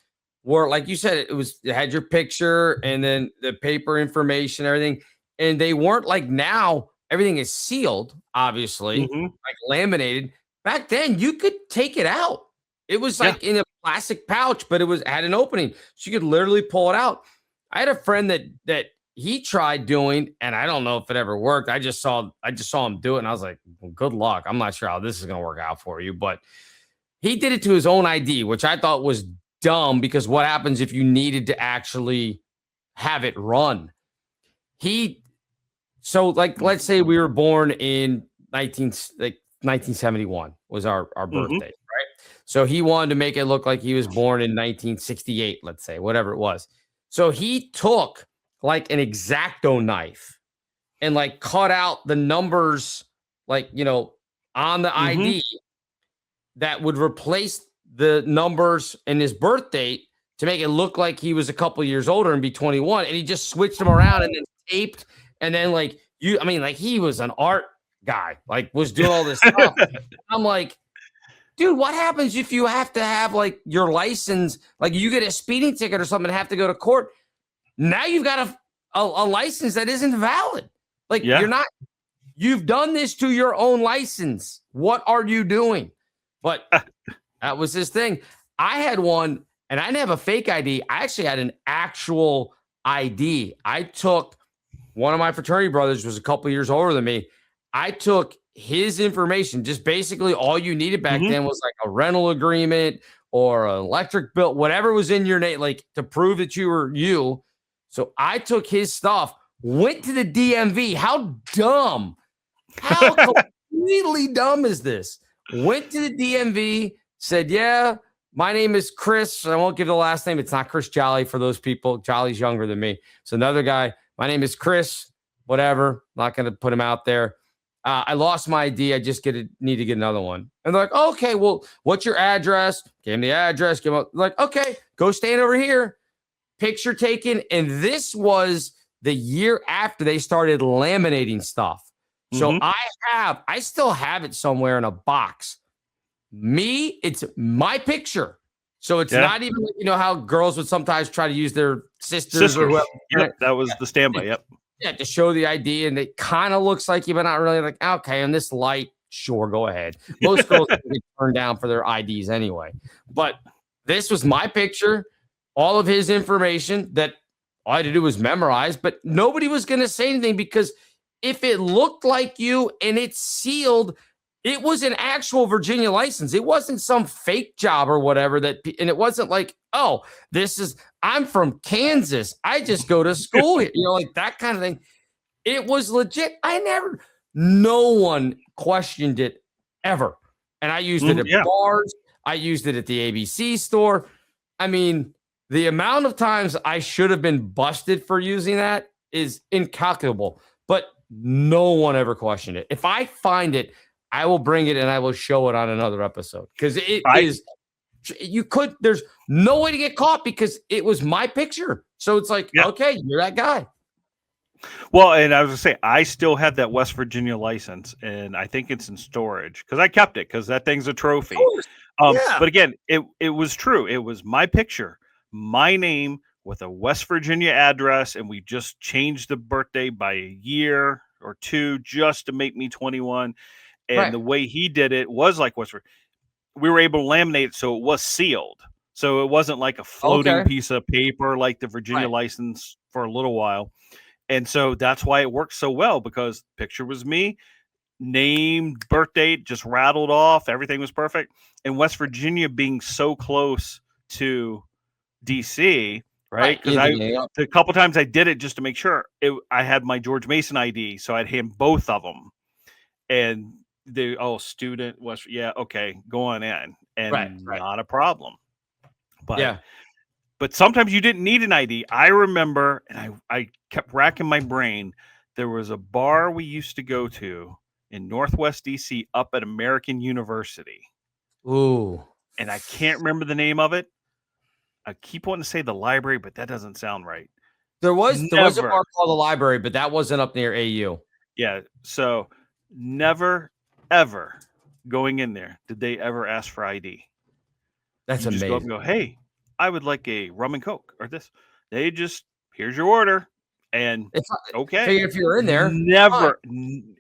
were, like you said, it had your picture and then the paper information, everything. And they weren't like now, everything is sealed, obviously, like laminated. Back then, you could take it out. It was like in a plastic pouch, but it had an opening. So you could literally pull it out. I had a friend that he tried doing, and I don't know if it ever worked. I just saw him do it, and I was like, well, good luck. I'm not sure how this is going to work out for you. But he did it to his own ID, which I thought was dumb because what happens if you needed to actually have it run? So let's say we were born in 1971 was our birthday, right? So he wanted to make it look like he was born in 1968, let's say, whatever it was. So he took like an X-Acto knife and like cut out the numbers, like, on the ID that would replace the numbers in his birth date to make it look like he was a couple years older and be 21. And he just switched them around and then taped. And then he was an art guy, like was doing all this stuff. I'm like, dude, what happens if you have to have like your license, like you get a speeding ticket or something and have to go to court? Now you've got a license that isn't valid. Like you've done this to your own license. What are you doing? But that was his thing. I had one and I didn't have a fake ID. I actually had an actual ID. I took one of my fraternity brothers was a couple years older than me. I took his information, just basically all you needed back then was like a rental agreement or an electric bill, whatever was in your name, like to prove that you were you. So I took his stuff, went to the DMV. How dumb, how completely dumb is this? Went to the DMV, said, yeah, my name is Chris. I won't give the last name. It's not Chris Jolly for those people. Jolly's younger than me. So another guy, my name is Chris, whatever. Not going to put him out there. I lost my ID. I just need to get another one. And they're like, oh, okay, well, what's your address? Gave him the address. Give him like, okay, go stand over here. Picture taken. And this was the year after they started laminating stuff. So I still have it somewhere in a box. It's my picture. So it's not even, how girls would sometimes try to use their sisters. Or whoever. Yep, that was the standby. Yep. Yeah, to show the ID, and it kind of looks like you, but not really. Like, okay, in this light, sure, go ahead. Most girls get turned down for their IDs anyway. But this was my picture, all of his information that all I had to do was memorize, but nobody was going to say anything because if it looked like you and it's sealed, It was an actual Virginia license. It wasn't some fake job or whatever and it wasn't like, oh, I'm from Kansas. I just go to school here, like that kind of thing. It was legit. No one questioned it ever. And I used it at bars. I used it at the ABC store. I mean, the amount of times I should have been busted for using that is incalculable, but no one ever questioned it. If I find it, I will bring it and I will show it on another episode because there's no way to get caught because it was my picture. So it's like, okay, you're that guy. Well, and I was gonna say, I still have that West Virginia license and I think it's in storage because I kept it because that thing's a trophy. But again, it was true. It was my picture, my name with a West Virginia address. And we just changed the birthday by a year or two just to make me 21. And the way he did it was like we were able to laminate it so it was sealed. So it wasn't like a floating piece of paper like the Virginia license for a little while. And so that's why it worked so well because picture was me, name, birth date, just rattled off. Everything was perfect. And West Virginia being so close to DC, right? Because a couple times I did it just to make sure I had my George Mason ID. So I'd hand both of them. And student West, okay, go on in, and not a problem. But sometimes you didn't need an ID. I remember, and I kept racking my brain. There was a bar we used to go to in Northwest DC up at American University. Ooh, and I can't remember the name of it. I keep wanting to say the library, but that doesn't sound right. There was a bar called the Library, but that wasn't up near AU. Yeah, so never, ever going in there did they ever ask for ID. That's amazing. amazing. Just go up and go, hey, I would like a rum and Coke or this. They just, here's your order. And okay. If you're in there. Never.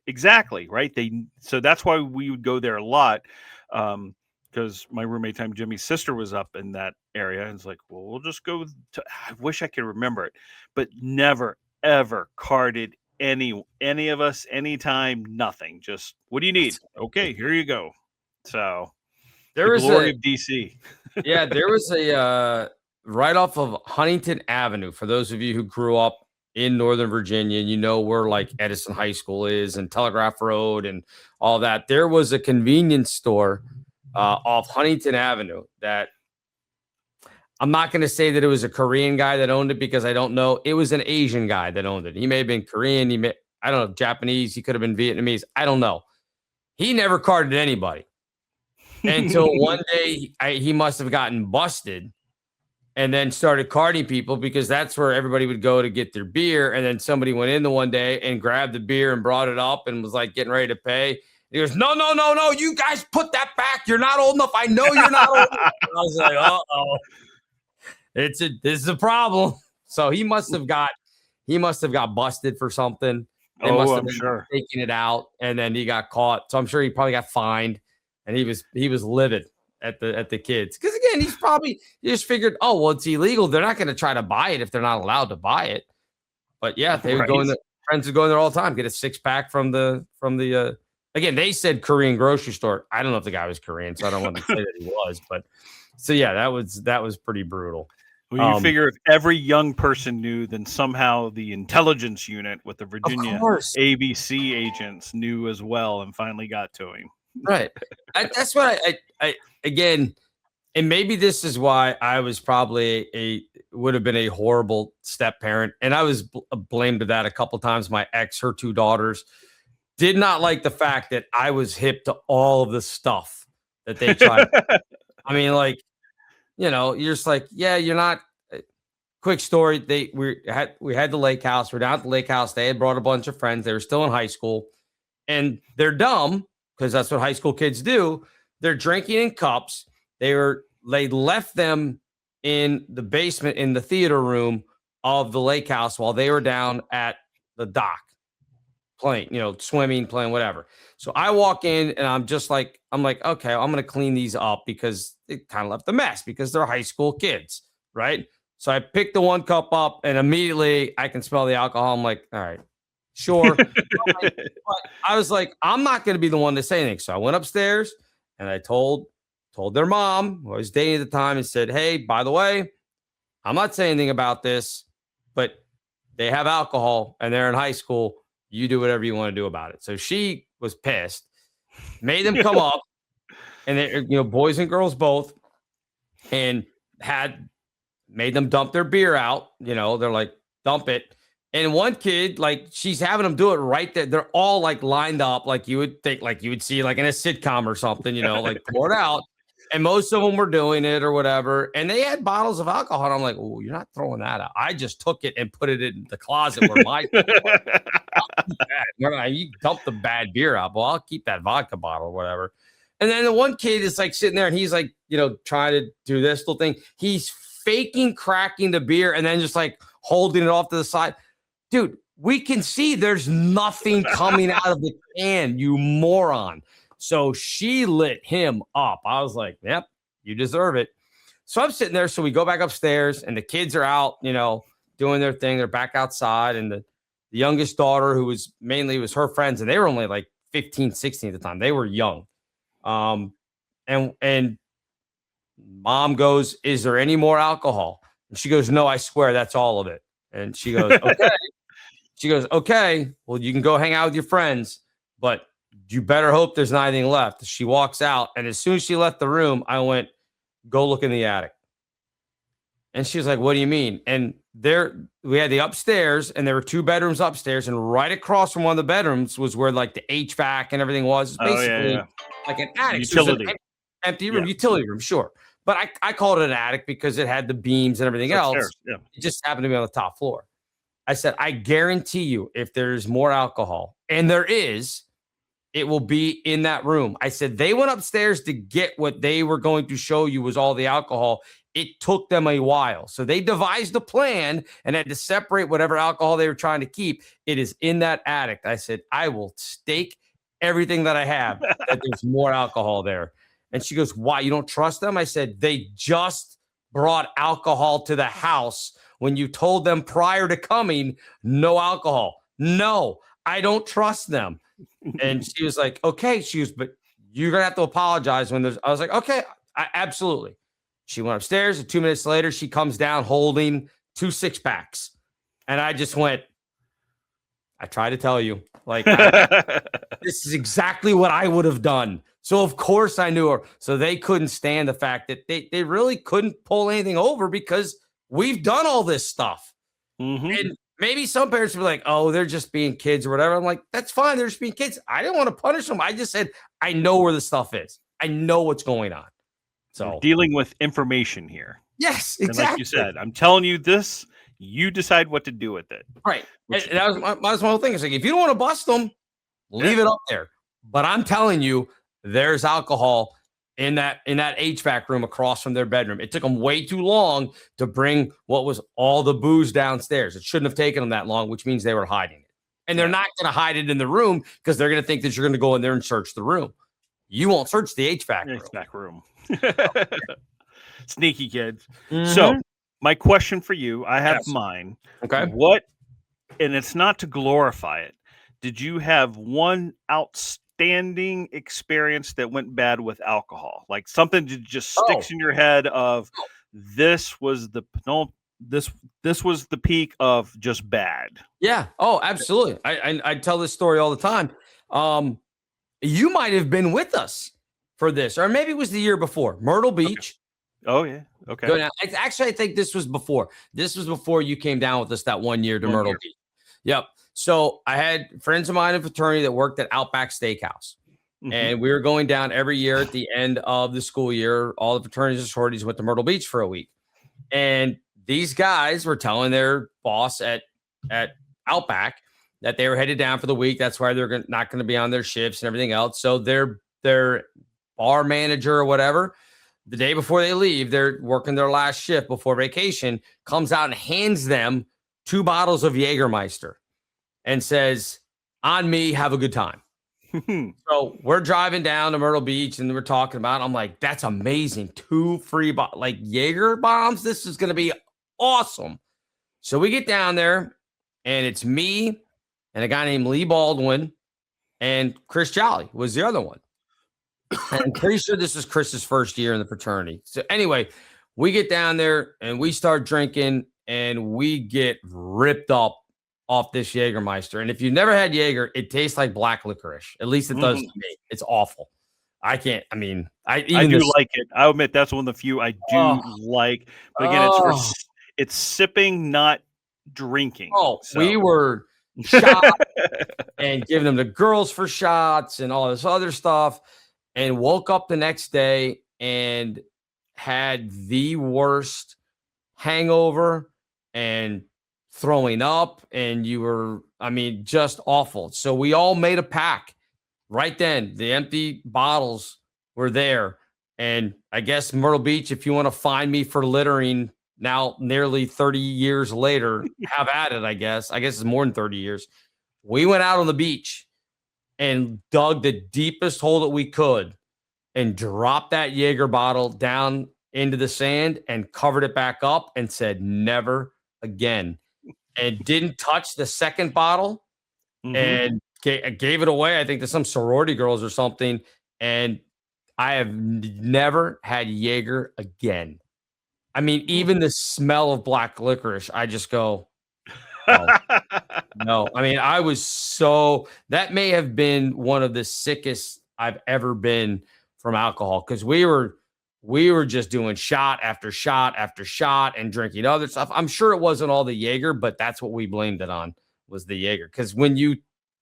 Exactly, right? So that's why we would go there a lot. Because my roommate time, Jimmy's sister was up in that area. And it's like, well, we'll just go I wish I could remember it. But never, ever carded any of us, anytime, nothing. Just, what do you need? Okay, here you go. So there was glory of DC. Yeah, there was a right off of Huntington Avenue. For those of you who grew up in Northern Virginia, you know where like Edison High School is and Telegraph Road and all that. There was a convenience store off Huntington Avenue that I'm not going to say that it was a Korean guy that owned it because I don't know. It was an Asian guy that owned it. He may have been Korean. I don't know, Japanese. He could have been Vietnamese. I don't know. He never carded anybody until one day he must have gotten busted and then started carding people because that's where everybody would go to get their beer. And then somebody went in the one day and grabbed the beer and brought it up and was like getting ready to pay. He goes, no, you guys put that back. You're not old enough. I know you're not old enough. And I was like, uh-oh. This is a problem. So he must have got busted for something. They must have been taking it out, and then he got caught. So I'm sure he probably got fined, and he was livid at the kids. Because again, he just figured, oh well, it's illegal. They're not going to try to buy it if they're not allowed to buy it. But yeah, they would go in there. Friends would go in there all the time, get a 6-pack from the again, they said Korean grocery store. I don't know if the guy was Korean, so I don't want to say that he was, but so yeah, that was pretty brutal. Well, you figure if every young person knew, then somehow the intelligence unit with the Virginia ABC agents knew as well and finally got to him. Right. That's what I again, and maybe this is why I was probably would have been a horrible step parent. And I was blamed for that a couple times. My ex, her 2 daughters, did not like the fact that I was hip to all of the stuff that they tried. I mean, like, you know, you're just like, yeah, you're not. Quick story. We had the lake house. We're down at the lake house. They had brought a bunch of friends. They were still in high school, and they're dumb because that's what high school kids do. They're drinking in cups. They left them in the basement in the theater room of the lake house while they were down at the dock playing, swimming, playing, whatever. So I walk in and I'm like, okay, I'm going to clean these up because it kind of left a mess because they're high school kids. Right. So I pick the one cup up and immediately I can smell the alcohol. I'm like, all right, Sure. But I was like, I'm not going to be the one to say anything. So I went upstairs and I told their mom, who I was dating at the time, and said, hey, by the way, I'm not saying anything about this, but they have alcohol and they're in high school. You do whatever you want to do about it. So she was pissed, made them come up, and they, boys and girls both, and made them dump their beer out. They're like, dump it. And one kid, like, she's having them do it right there. They're all like lined up, like you would think, like you would see like in a sitcom or something, like pour it out. And most of them were doing it or whatever. And they had bottles of alcohol. And I'm like, oh, you're not throwing that out. I just took it and put it in the closet where my you dump the bad beer out. Well, I'll keep that vodka bottle or whatever. And then the one kid is like sitting there and he's like, trying to do this little thing. He's faking cracking the beer and then just like holding it off to the side. Dude, we can see there's nothing coming out of the can, you moron. So she lit him up. I was like, yep, you deserve it. So I'm sitting there. So we go back upstairs and the kids are out, doing their thing. They're back outside. And the youngest daughter, who was her friends, and they were only like 15, 16 at the time. They were young. And mom goes, is there any more alcohol? And she goes, no, I swear that's all of it. And she goes, okay. She goes, okay, well, you can go hang out with your friends, but you better hope there's not anything left. She walks out, and as soon as she left the room, I went, go look in the attic. And she's like, what do you mean? And we had the upstairs, and there were 2 bedrooms upstairs, and right across from one of the bedrooms was where like the HVAC and everything was. Basically like an attic. Utility. So an empty room, utility room, sure. But I called it an attic because it had the beams and everything else. Yeah. It just happened to be on the top floor. I said, I guarantee you, if there's more alcohol, and there is, it will be in that room. I said, they went upstairs to get what they were going to show you was all the alcohol. It took them a while. So they devised a plan and had to separate whatever alcohol they were trying to keep. It is in that attic. I said, I will stake everything that I have that there's more alcohol there. And she goes, why? You don't trust them? I said, they just brought alcohol to the house when you told them prior to coming, no alcohol. No, I don't trust them. And she was like, okay. She was, but you're going to have to apologize when there's, I was like, okay, absolutely. She went upstairs, and 2 minutes later, she comes down holding 2 6-packs. And I just went, I try to tell you, like, this is exactly what I would have done. So, of course, I knew her. So they couldn't stand the fact that they really couldn't pull anything over because we've done all this stuff. Mm-hmm. And maybe some parents would be like, oh, they're just being kids or whatever. I'm like, that's fine. They're just being kids. I didn't want to punish them. I just said, I know where the stuff is. I know what's going on. So we're dealing with information here. Yes, exactly. And like you said, I'm telling you this, you decide what to do with it. Right. And that was my whole thing. It's like, if you don't want to bust them, leave it up there. But I'm telling you, there's alcohol in that HVAC room across from their bedroom. It took them way too long to bring what was all the booze downstairs. It shouldn't have taken them that long, which means they were hiding it. And they're not going to hide it in the room because they're going to think that you're going to go in there and search the room. You won't search the HVAC room. Sneaky kids. Mm-hmm. So my question for you, I have mine. Okay. And it's not to glorify it. Did you have one outstanding experience that went bad with alcohol? Like something that just sticks in your head of this was the peak of just bad. Yeah. Oh, absolutely. I tell this story all the time. You might have been with us for this, or maybe it was the year before. Myrtle Beach. Okay. Oh, yeah. Okay. Go down. Actually, I think this was before. This was before you came down with us that one year to Myrtle Beach. Yep. So I had friends of mine in fraternity that worked at Outback Steakhouse. Mm-hmm. And we were going down every year at the end of the school year. All the fraternities and sororities went to Myrtle Beach for a week. And these guys were telling their boss at Outback that they were headed down for the week. That's why they're not going to be on their shifts and everything else. So their bar manager or whatever, the day before they leave, they're working their last shift before vacation, comes out and hands them 2 bottles of Jägermeister and says, on me, have a good time. So we're driving down to Myrtle Beach and we're talking about it. I'm like, that's amazing. 2 free like Jaeger bombs. This is going to be awesome. So we get down there and it's me and a guy named Lee Baldwin and Chris Jolly was the other one. And I'm pretty sure this was Chris's first year in the fraternity. So anyway, we get down there and we start drinking and we get ripped up off this Jägermeister. And if you've never had Jaeger, it tastes like black licorice. At least it does to me. It's awful. I do like it. I'll admit that's one of the few I do like. But again, it's sipping, not drinking. We were shot and giving them to girls for shots and all this other stuff, and woke up the next day and had the worst hangover and throwing up, and just awful. So we all made a pack right then. The empty bottles were there. And I guess Myrtle Beach, if you want to find me for littering now nearly 30 years later, have at it, I guess. I guess it's more than 30 years. We went out on the beach and dug the deepest hole that we could and dropped that Jaeger bottle down into the sand and covered it back up and said, never again. And didn't touch the second bottle and gave it away, I think, to some sorority girls or something. And I have never had Jaeger again. I mean, even the smell of black licorice, I just go, no. I mean, that may have been one of the sickest I've ever been from alcohol, because we were just doing shot after shot after shot and drinking other stuff. I'm sure it wasn't all the Jaeger, but that's what we blamed it on, was the Jaeger. Because when you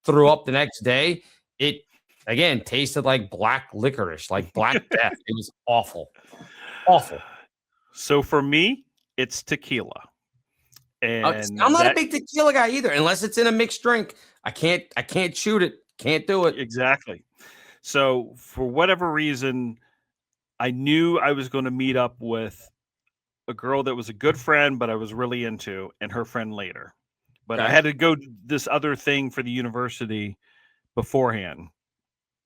threw up the next day, it, again, tasted like black licorice, like black death. It was awful. Awful. So for me, it's tequila. And I'm not a big tequila guy either, unless it's in a mixed drink. I can't shoot it. Can't do it. Exactly. So for whatever reason, I knew I was going to meet up with a girl that was a good friend, but I was really into, and her friend later. But I had to go this other thing for the university beforehand.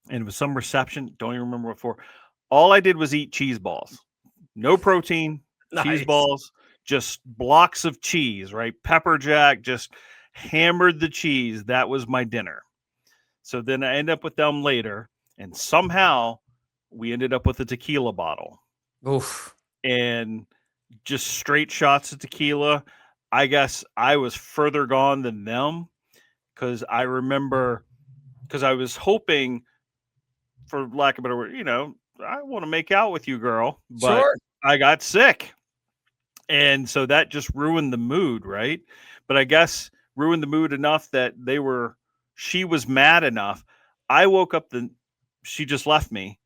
And it was some reception. Don't even remember what for. All I did was eat cheese balls. No protein, cheese balls, just blocks of cheese, right? Pepper jack, just hammered the cheese. That was my dinner. So then I end up with them later, and somehow we ended up with a tequila bottle. Oof. And just straight shots of tequila. I guess I was further gone than them, because I remember, because I was hoping, for lack of a better word, I want to make out with you, girl. But I got sick. And so that just ruined the mood, right? But I guess ruined the mood enough that she was mad enough. I woke up she just left me.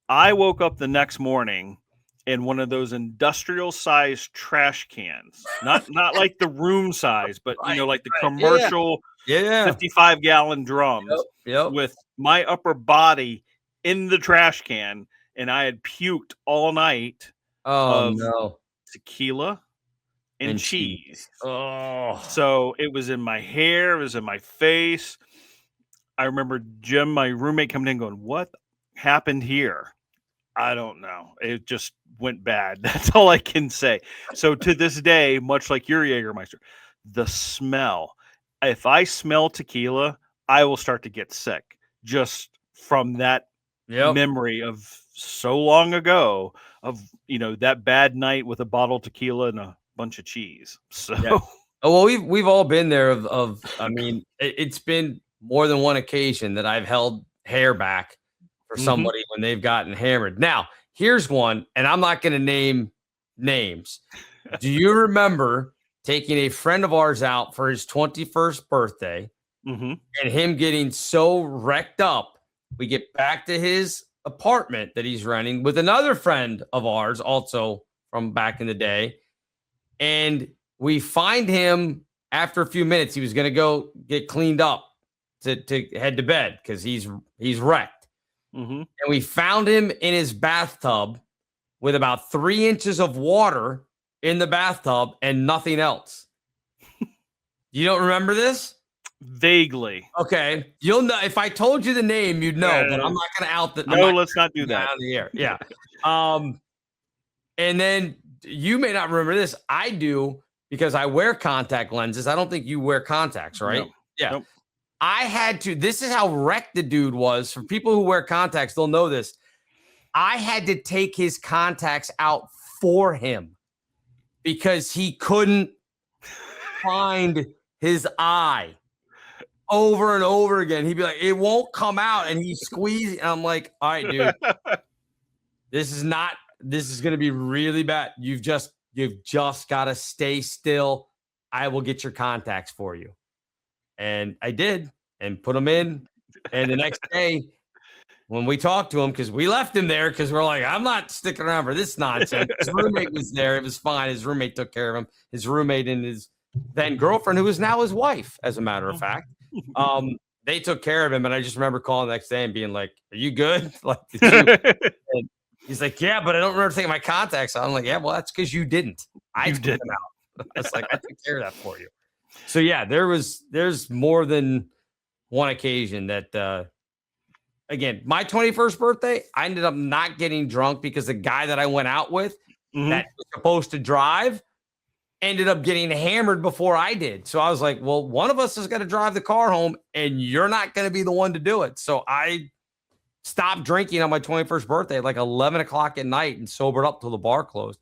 I woke up the next morning in one of those industrial sized trash cans, not like the room size, but like the commercial 55-gallon drums with my upper body in the trash can. And I had puked all night of tequila and cheese. Oh, so it was in my hair. It was in my face. I remember Jim, my roommate, coming in going, "What happened here?" I don't know. It just went bad. That's all I can say. So to this day, much like your Jägermeister, the smell, if I smell tequila, I will start to get sick just from that memory of so long ago of, that bad night with a bottle of tequila and a bunch of cheese. So, well, we've all been there I mean, it's been more than one occasion that I've held hair back for somebody when they've gotten hammered. Now, here's one, and I'm not going to name names. Do you remember taking a friend of ours out for his 21st birthday and him getting so wrecked up? We get back to his apartment that he's renting with another friend of ours, also from back in the day. And we find him after a few minutes. He was going to go get cleaned up to head to bed because he's wrecked. And we found him in his bathtub with about 3 inches of water in the bathtub and nothing else. You don't remember this? Vaguely. Okay. You'll know. If I told you the name, you'd know, but I'm not going to out the. No, let's not do that. On the air. Yeah. And then you may not remember this. I do, because I wear contact lenses. I don't think you wear contacts, right? No. Yeah. Nope. I had to. This is how wrecked the dude was. For people who wear contacts, they'll know this. I had to take his contacts out for him because he couldn't find his eye over and over again. He'd be like, it won't come out. And he squeezed. And I'm like, all right, dude, this is going to be really bad. You've just got to stay still. I will get your contacts for you. And I did and put them in. And the next day, when we talked to him, because we left him there because we're like, I'm not sticking around for this nonsense. His roommate was there. It was fine. His roommate took care of him. His roommate and his then girlfriend, who is now his wife, as a matter of fact, they took care of him. And I just remember calling the next day and being like, are you good? Like, and he's like, yeah, but I don't remember taking my contacts out. I'm like, yeah, well, that's because you didn't. I took them out. I was like, I took care of that for you. So yeah, there's more than one occasion that again, my 21st birthday, I ended up not getting drunk because the guy that I went out with that was supposed to drive ended up getting hammered before I did. So I was like, well, one of us is going to drive the car home and you're not going to be the one to do it. So I stopped drinking on my 21st birthday at like 11 o'clock at night and sobered up till the bar closed.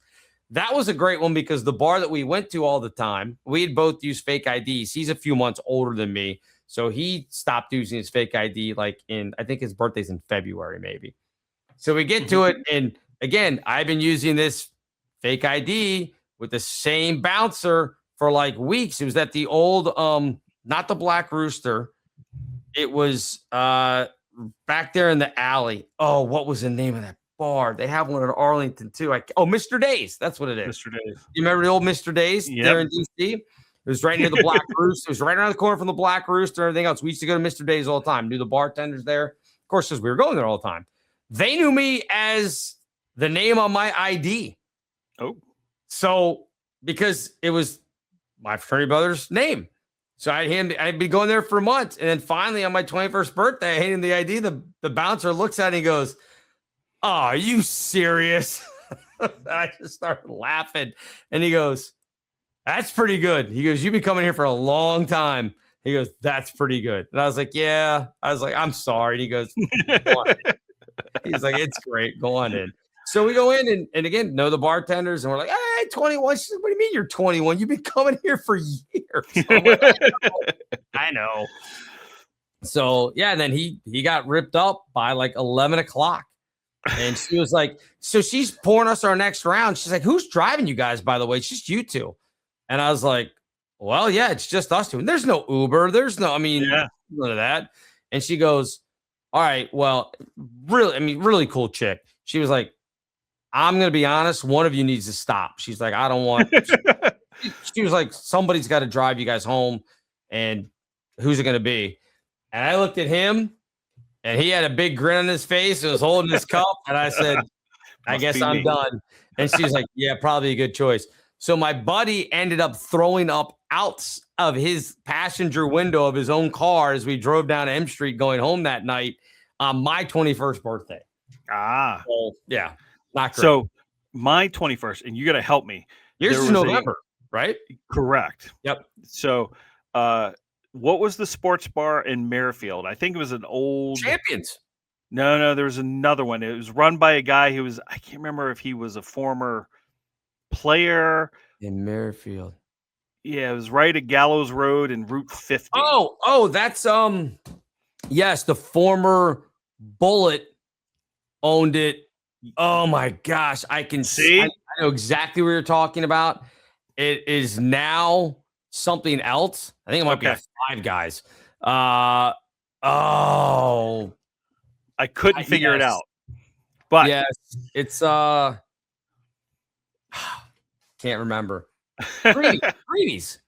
That was a great one because the bar that we went to all the time, we had both used fake IDs. He's a few months older than me. So he stopped using his fake ID like I think his birthday's in February, maybe. So we get to it. And again, I've been using this fake ID with the same bouncer for like weeks. It was at the old, not the Black Rooster. It was back there in the alley. Oh, what was the name of that bar? They have one in Arlington too. Mr. Days. That's what it is. Mr. Days. You remember the old Mr. Days there in DC? It was right near the Black Rooster. It was right around the corner from the Black Rooster and everything else. We used to go to Mr. Days all the time. Knew the bartenders there. Of course, because we were going there all the time. They knew me as the name on my ID. Oh. So, because it was my fraternity brother's name. So I'd be going there for months. And then finally on my 21st birthday, I handed him the ID. The bouncer looks at it and he goes, oh, are you serious? I just started laughing. And he goes, that's pretty good. He goes, you've been coming here for a long time. He goes, that's pretty good. And I was like, yeah. I was like, I'm sorry. And he goes, go on in. He's like, it's great. Go on in. So we go in and again, know the bartenders. And we're like, hey, 21. She's like, what do you mean you're 21? You've been coming here for years. Like, I know. So, yeah. And then he got ripped up by like 11 o'clock. And she was like, so she's pouring us our next round. She's like, who's driving you guys, by the way? It's just you two. And I was like, well, yeah, it's just us two. And there's no Uber. There's no, none of that. And she goes, all right, well, really cool chick. She was like, I'm going to be honest. One of you needs to stop. She's like, I don't want, she was like, somebody's got to drive you guys home. And who's it going to be? And I looked at him and he had a big grin on his face. He was holding his cup. And I said, I guess I'm done. And she's like, yeah, probably a good choice. So my buddy ended up throwing up out of his passenger window of his own car as we drove down M Street going home that night on my 21st birthday. So, yeah, not great. So my 21st, and you got to help me. Yours is November, right? Correct. Yep. So what was the sports bar in Merrifield? I think it was an old Champions. No, there was another one. It was run by a guy who was, I can't remember if he was a former player in Merrifield. Yeah, it was right at Gallows Road and Route 50. Oh, that's yes, the former Bullet owned it. Oh my gosh, I can see. I know exactly what you're talking about. It is now something else. I think it might be a Five Guys. I couldn't figure it out. But yes, it's can't remember. Greavy's.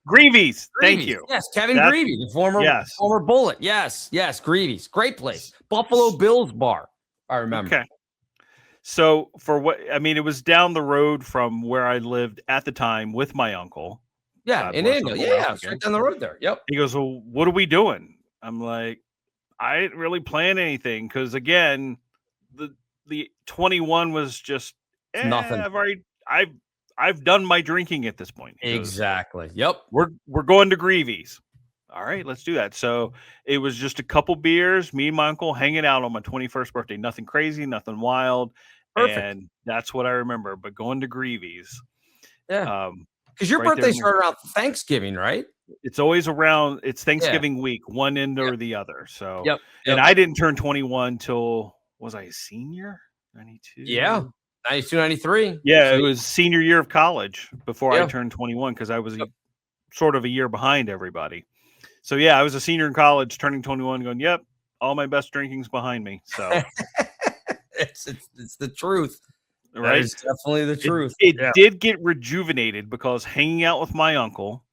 Thank you. Yes, Kevin Greavy, the former Bullet. Yes, Greavy's. Great place. Buffalo Bills bar. I remember. Okay. So it was down the road from where I lived at the time with my uncle. Yeah, in India. Yeah, it's right down the road there. Yep. He goes, well, what are we doing? I'm like, I didn't really plan anything because again, the 21 was just nothing. I've done my drinking at this point. Exactly. Yep. We're going to Greavy's. all right, let's do that. So it was just a couple beers, me and my uncle hanging out on my 21st birthday. Nothing crazy, nothing wild. Perfect. And that's what I remember. But going to Greavy's. Yeah. Because your right there birthday's near- right around Thanksgiving, right? It's always around. It's Thanksgiving week, one end or the other. So, Yep. and I didn't turn 21 till, was I a senior? 92. Yeah. 92, 93. Yeah, So it was senior year of college before I turned 21 because I was sort of a year behind everybody. So yeah, I was a senior in college, turning 21, going, "Yep, all my best drinking's behind me." So it's the truth, right? It's definitely the truth. It did get rejuvenated because hanging out with my uncle,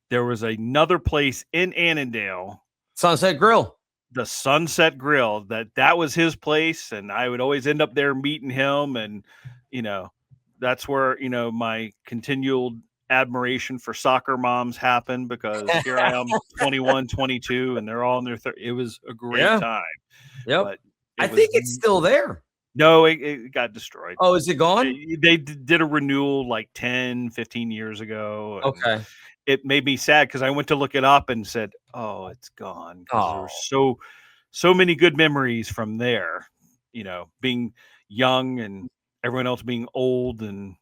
there was another place in Annandale, Sunset Grill, the Sunset Grill. That was his place, and I would always end up there meeting him, and that's where my continual admiration for soccer moms happened because here I am 21, 22, and they're all in their 30s. It was a great time. Yep. But I think it's still there. No, it got destroyed. Oh, is it gone? They did a renewal like 10, 15 years ago. Okay. It made me sad because I went to look it up and said, oh, it's gone. Because there were so many good memories from there, being young and everyone else being old and,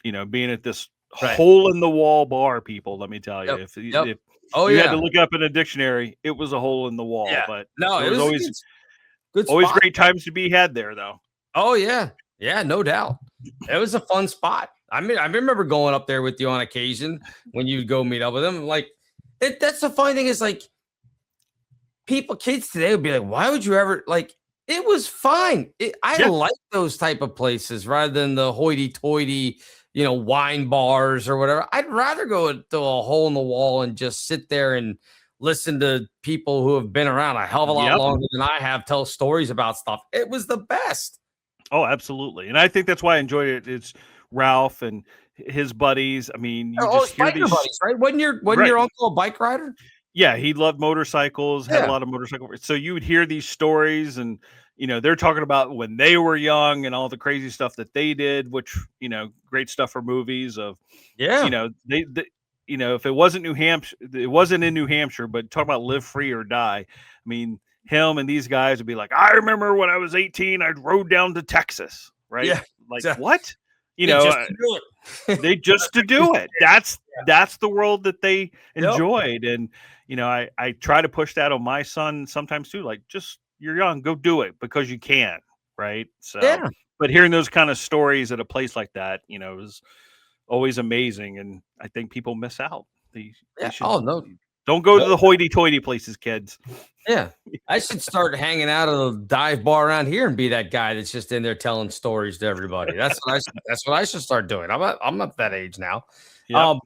being at this hole in the wall bar, people. Let me tell you, if you had to look up in a dictionary, it was a hole in the wall. Yeah. But no, it was always good. Always great times to be had there, though. Oh yeah, no doubt. It was a fun spot. I mean, I remember going up there with you on occasion when you'd go meet up with them. Like, that's the funny thing is like, kids today would be like, "Why would you ever like?" It was fine. I like those type of places rather than the hoity-toity, wine bars or whatever. I'd rather go to a hole in the wall and just sit there and listen to people who have been around a hell of a lot longer than I have tell stories about stuff. It was the best. Oh, absolutely. And I think that's why I enjoyed it. It's Ralph and his buddies. I mean, you just hear these buddies, right? Wasn't your uncle a bike rider? Yeah, he loved motorcycles, had a lot of motorcycle. So you would hear these stories and, they're talking about when they were young and all the crazy stuff that they did, which, great stuff for movies of, they if it wasn't New Hampshire, it wasn't in New Hampshire, but talk about live free or die. I mean, him and these guys would be like, I remember when I was 18, I rode down to Texas, right? Yeah, like exactly. what? They just to do it. That's the world that they enjoyed. And, I try to push that on my son sometimes too. Like, just, you're young, go do it because you can. Right. So, but hearing those kind of stories at a place like that, is always amazing. And I think people miss out. They should, don't go to the hoity-toity places, kids. Yeah. I should start hanging out at a dive bar around here and be that guy that's just in there telling stories to everybody. That's what I should start doing. I'm at that age now. Yep.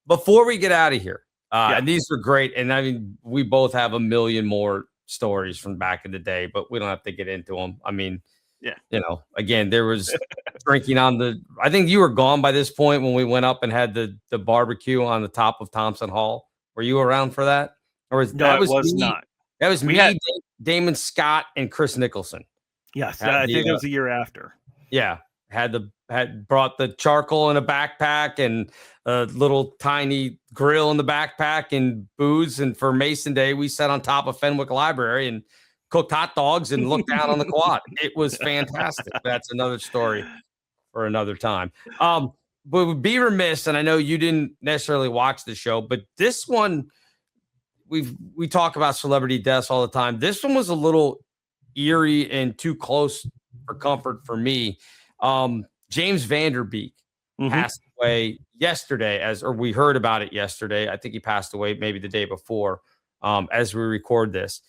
Before we get out of here, and these were great. And I mean, we both have a million more stories from back in the day, but we don't have to get into them. I mean, again, there was drinking on I think you were gone by this point when we went up and had the barbecue on the top of Thompson Hall. Were you around for that? Or was not. That was me, Damon Scott, and Chris Nicholson. Yes, I think it was the year after. Yeah, had brought the charcoal in a backpack and a little tiny grill in the backpack and booze. And for Mason Day, we sat on top of Fenwick Library and cooked hot dogs and looked down on the quad. It was fantastic. That's another story for another time. But would be remiss, and I know you didn't necessarily watch the show, but this one, we talk about celebrity deaths all the time. This one was a little eerie and too close for comfort for me. James Vanderbeek passed away yesterday, or we heard about it yesterday. I think he passed away maybe the day before, as we record this.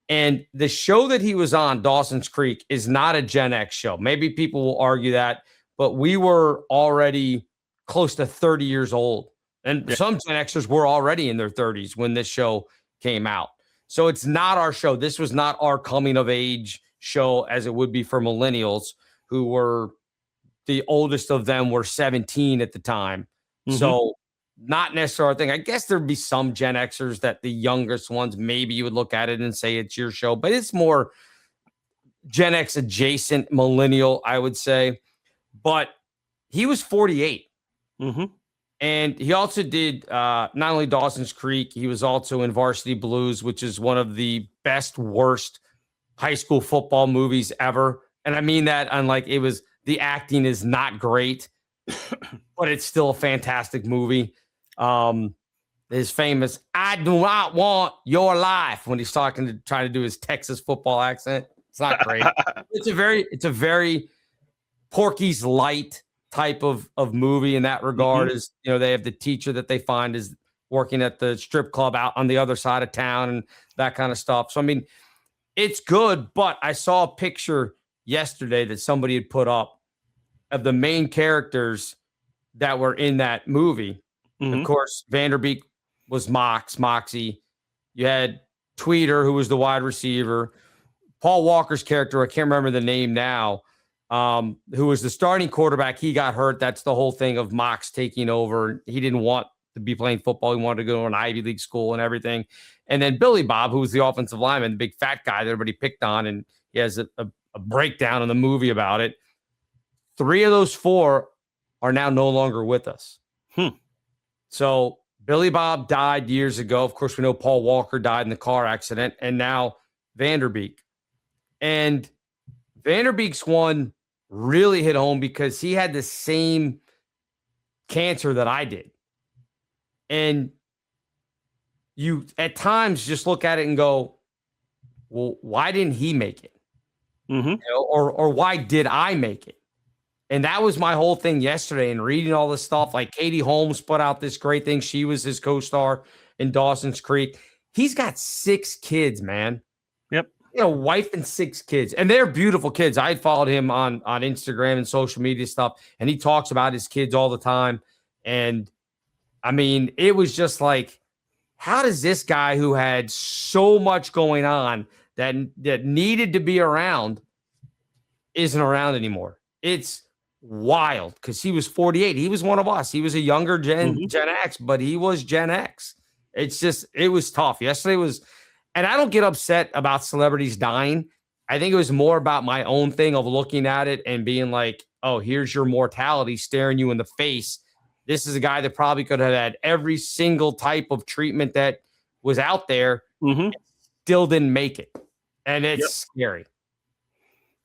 And the show that he was on, Dawson's Creek, is not a Gen X show. Maybe people will argue that, but we were already close to 30 years old. And some Gen Xers were already in their 30s when this show came out. So it's not our show. This was not our coming of age show as it would be for millennials who were the oldest of them were 17 at the time. So not necessarily a thing. I guess there'd be some Gen Xers that the youngest ones, maybe you would look at it and say it's your show, but it's more Gen X adjacent millennial, I would say. But he was 48. And he also did not only Dawson's Creek, he was also in Varsity Blues, which is one of the best, worst high school football movies ever. And I mean that unlike the acting is not great, but it's still a fantastic movie. His famous "I do not want your life" when he's trying to do his Texas football accent. It's not great. It's a very Porky's light type of movie in that regard. Is they have the teacher that they find is working at the strip club out on the other side of town and that kind of stuff. So I mean, it's good, but I saw a picture yesterday that somebody had put up of the main characters that were in that movie. Of course, Vanderbeek was Moxie. You had Tweeter, who was the wide receiver. Paul Walker's character, I can't remember the name now, who was the starting quarterback. He got hurt. That's the whole thing of Mox taking over. He didn't want to be playing football. He wanted to go to an Ivy League school and everything. And then Billy Bob, who was the offensive lineman, the big fat guy that everybody picked on, and he has a breakdown in the movie about it. 3 of those 4 are now no longer with us. So Billy Bob died years ago. Of course, we know Paul Walker died in the car accident, and now Vanderbeek. And Vanderbeek's one really hit home because he had the same cancer that I did. And you at times just look at it and go, well, why didn't he make it? Or why did I make it? And that was my whole thing yesterday and reading all this stuff. Like Katie Holmes put out this great thing. She was his co-star in Dawson's Creek. He's got 6 kids, man. Yep. Wife and 6 kids. And they're beautiful kids. I followed him on Instagram and social media stuff. And he talks about his kids all the time. And I mean, it was just like, how does this guy who had so much going on that needed to be around isn't around anymore? It's wild because he was 48. He was one of us. He was a younger Gen X, but he was Gen X. It was tough. Yesterday was, and I don't get upset about celebrities dying. I think it was more about my own thing of looking at it and being like, oh, here's your mortality staring you in the face. This is a guy that probably could have had every single type of treatment that was out there, still didn't make it. And it's scary.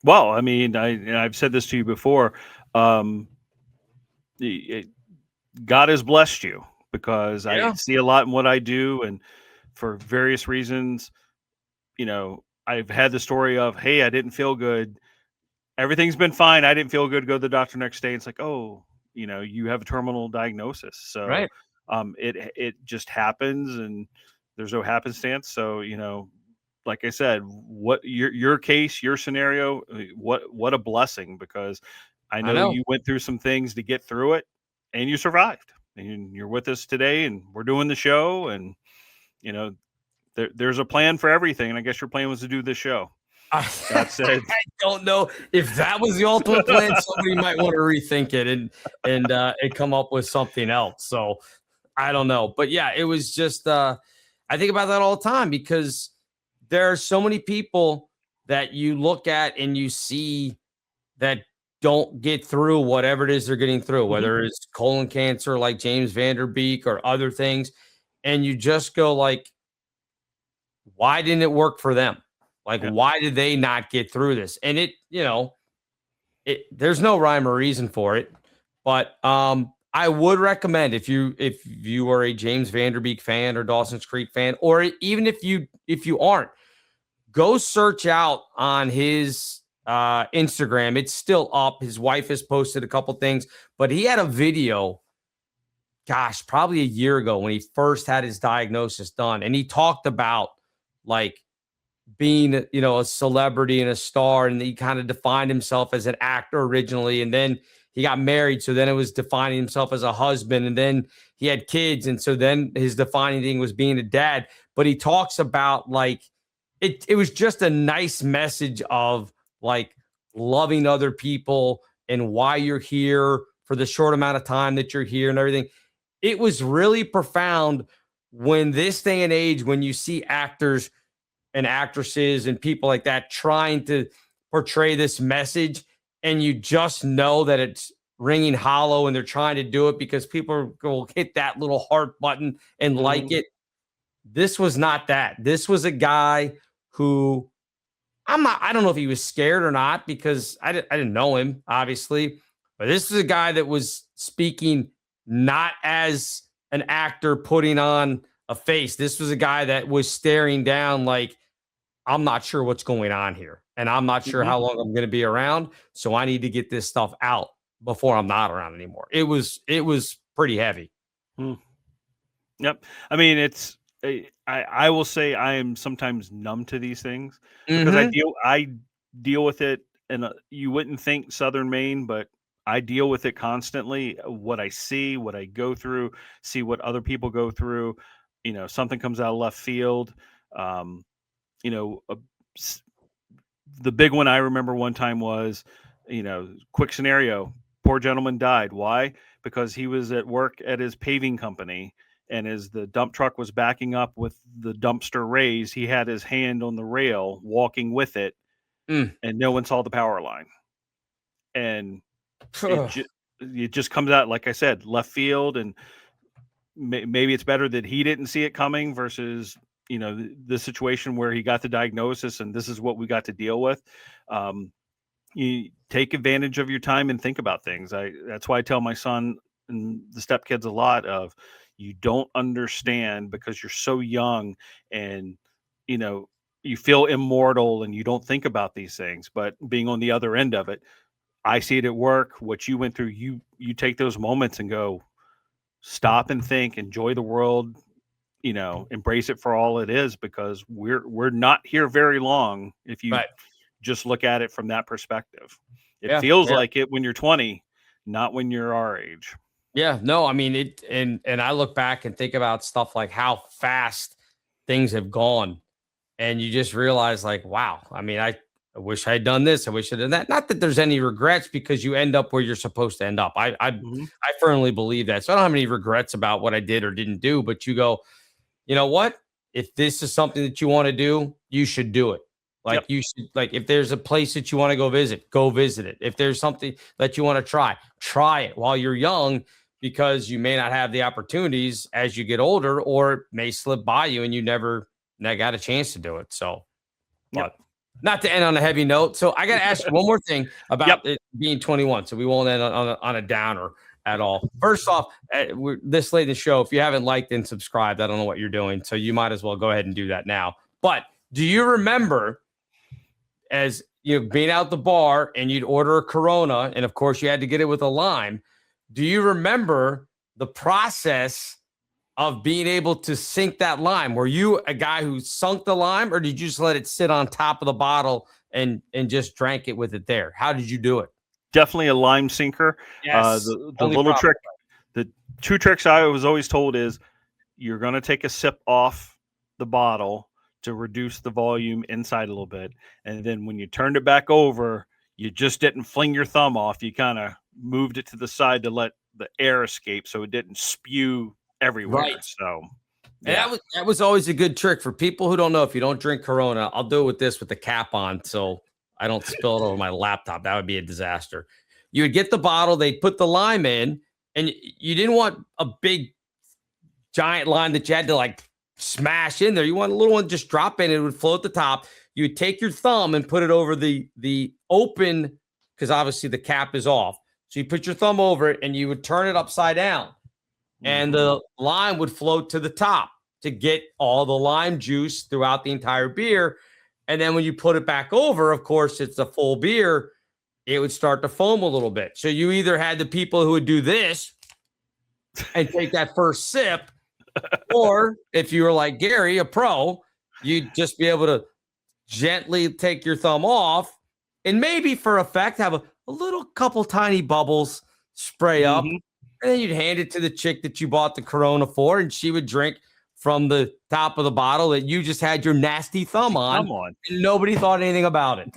Well, I mean, I've said this to you before. God has blessed you because I see a lot in what I do, and for various reasons, I've had the story of, hey, I didn't feel good. Everything's been fine. I didn't feel good. Go to the doctor next day. It's like, oh, you have a terminal diagnosis. So it just happens, and there's no happenstance. So, like I said, what your case, your scenario, what a blessing, because I know you went through some things to get through it, and you survived, and you're with us today, and we're doing the show, and there's a plan for everything. And I guess your plan was to do this show. That said, I don't know if that was the ultimate plan. Somebody might want to rethink it and come up with something else. So I don't know, but yeah, it was just I think about that all the time because there are so many people that you look at and you see that don't get through whatever it is they're getting through, whether it's colon cancer like James Vanderbeek or other things, and you just go like, why didn't it work for them? Like, why did they not get through this? And there's no rhyme or reason for it. But I would recommend if you are a James Vanderbeek fan or Dawson's Creek fan, or even if you aren't, go search out on his Instagram. It's still up. His wife has posted a couple things, but he had a video, probably a year ago when he first had his diagnosis done. And he talked about like being, a celebrity and a star, and he kind of defined himself as an actor originally, and then he got married, so then it was defining himself as a husband, and then he had kids, and so then his defining thing was being a dad. But he talks about like it was just a nice message of like loving other people and why you're here for the short amount of time that you're here and everything. It was really profound when this day and age, when you see actors and actresses and people like that trying to portray this message, and you just know that it's ringing hollow and they're trying to do it because people will hit that little heart button and like it. This was not that. This was a guy who I don't know if he was scared or not because I didn't know him, obviously, but this is a guy that was speaking not as an actor putting on a face. This was a guy that was staring down like, I'm not sure what's going on here. And I'm not sure how long I'm going to be around. So I need to get this stuff out before I'm not around anymore. It was pretty heavy. Yep. I mean, I will say I am sometimes numb to these things because I deal with it, and you wouldn't think Southern Maine, but I deal with it constantly. What I see, what I go through, see what other people go through. Something comes out of left field. The big one I remember one time was, quick scenario, poor gentleman died. Why? Because he was at work at his paving company, and as the dump truck was backing up with the dumpster raised, he had his hand on the rail walking with it, and no one saw the power line. And it just comes out, like I said, left field, and maybe it's better that he didn't see it coming versus the situation where he got the diagnosis and this is what we got to deal with. You take advantage of your time and think about things. That's why I tell my son and the stepkids a lot of, you don't understand because you're so young and you feel immortal and you don't think about these things. But being on the other end of it, I see it at work. What you went through, you take those moments and go, stop and think, enjoy the world, embrace it for all it is, because we're not here very long if you just look at it from that perspective. It feels like it when you're 20, not when you're our age. Yeah, no, I mean it, and I look back and think about stuff like how fast things have gone, and you just realize like, wow, I mean, I wish I had done this, I wish I did that. Not that there's any regrets because you end up where you're supposed to end up. I firmly believe that. So I don't have any regrets about what I did or didn't do, but you go, you know what? If this is something that you want to do, you should do it. Like you should, like if there's a place that you want to go visit it. If there's something that you want to try it while you're young, because you may not have the opportunities as you get older, or it may slip by you and you never got a chance to do it. So, but not to end on a heavy note. So I got to ask you one more thing about it being 21. So we won't end on a downer at all. First off, we're this late in the show. If you haven't liked and subscribed, I don't know what you're doing. So you might as well go ahead and do that now. But do you remember, as being out the bar and you'd order a Corona, and of course you had to get it with a lime? Do you remember the process of being able to sink that lime? Were you a guy who sunk the lime, or did you just let it sit on top of the bottle and just drank it with it there? How did you do it? Definitely a lime sinker. Yes. The little trick, the two tricks I was always told is you're going to take a sip off the bottle to reduce the volume inside a little bit. And then when you turned it back over, you just didn't fling your thumb off. You kind of moved it to the side to let the air escape so it didn't spew everywhere. Right. So that was always a good trick for people who don't know. If you don't drink Corona, I'll do it with this with the cap on so I don't spill it over my laptop. That would be a disaster. You would get the bottle, they'd put the lime in, and you didn't want a big giant lime that you had to like smash in there. You want a little one, just drop in, it would float at the top. You would take your thumb and put it over the open, because obviously the cap is off. So you put your thumb over it and you would turn it upside down, and the lime would float to the top to get all the lime juice throughout the entire beer. And then when you put it back over, of course, it's a full beer, it would start to foam a little bit. So you either had the people who would do this and take that first sip, or if you were like Gary, a pro, you'd just be able to gently take your thumb off and maybe for effect have a little couple tiny bubbles spray up, and then you'd hand it to the chick that you bought the Corona for, and she would drink from the top of the bottle that you just had your nasty thumb on. And nobody thought anything about it.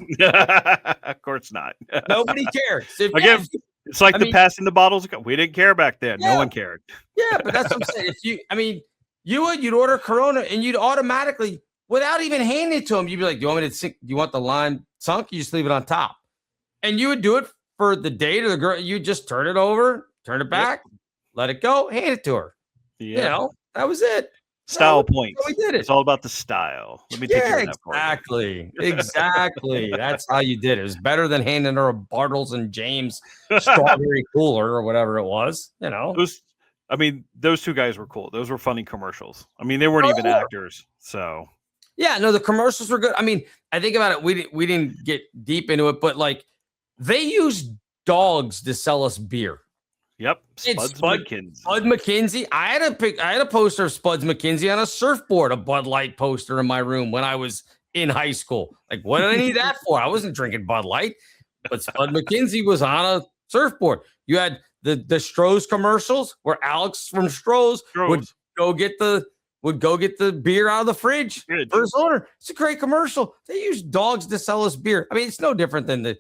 Of course not. Nobody cared. Again, it's like passing the bottles. We didn't care back then. Yeah. No one cared. Yeah, but that's what I'm saying. You'd order Corona and you'd automatically, without even handing it to them, you'd be like, do you want me to sink? Do you want the lime sunk? You just leave it on top. And you would do it for the date or the girl, you just turn it over, turn it back, let it go, hand it to her. Yeah. You know, that was it. Style points. We did it. It's all about the style. Let me take care of that for you. Exactly. Exactly. That's how you did it. It was better than handing her a Bartles and James strawberry cooler or whatever it was. You know, those two guys were cool. Those were funny commercials. I mean, they weren't even actors. So yeah, no, the commercials were good. I mean, I think about it. We didn't get deep into it, but like they used dogs to sell us beer. Yep, Spuds McKenzie. Spud McKenzie. I had a poster of Spuds McKenzie on a surfboard, a Bud Light poster in my room when I was in high school. Like, what did I need that for? I wasn't drinking Bud Light, but Spud McKenzie was on a surfboard. You had the Stroh's commercials where Alex from Stroh's would go get the beer out of the fridge for his owner. It's a great commercial. They use dogs to sell us beer. I mean, it's no different than the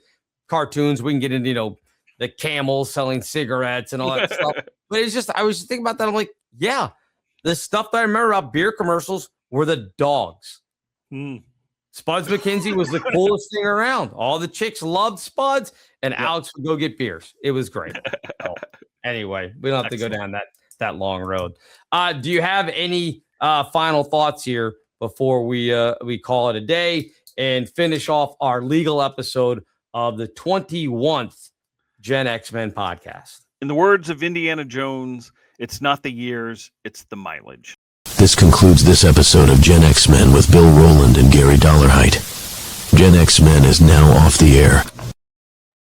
cartoons. We can get into, the camels selling cigarettes and all that stuff. But it's just, I was just thinking about that. I'm like, yeah, the stuff that I remember about beer commercials were the dogs. Spuds McKenzie was the coolest thing around. All the chicks loved Spuds, and Alex would go get beers. It was great. So, anyway, we don't have to go down that long road. Do you have any final thoughts here before we call it a day and finish off our legal episode of the 21st Gen X-Men podcast? In the words of Indiana Jones, it's not the years, it's the mileage. This concludes this episode of Gen X-Men with Bill Rowland and Gary Dollarhite. Gen X-Men is now off the air.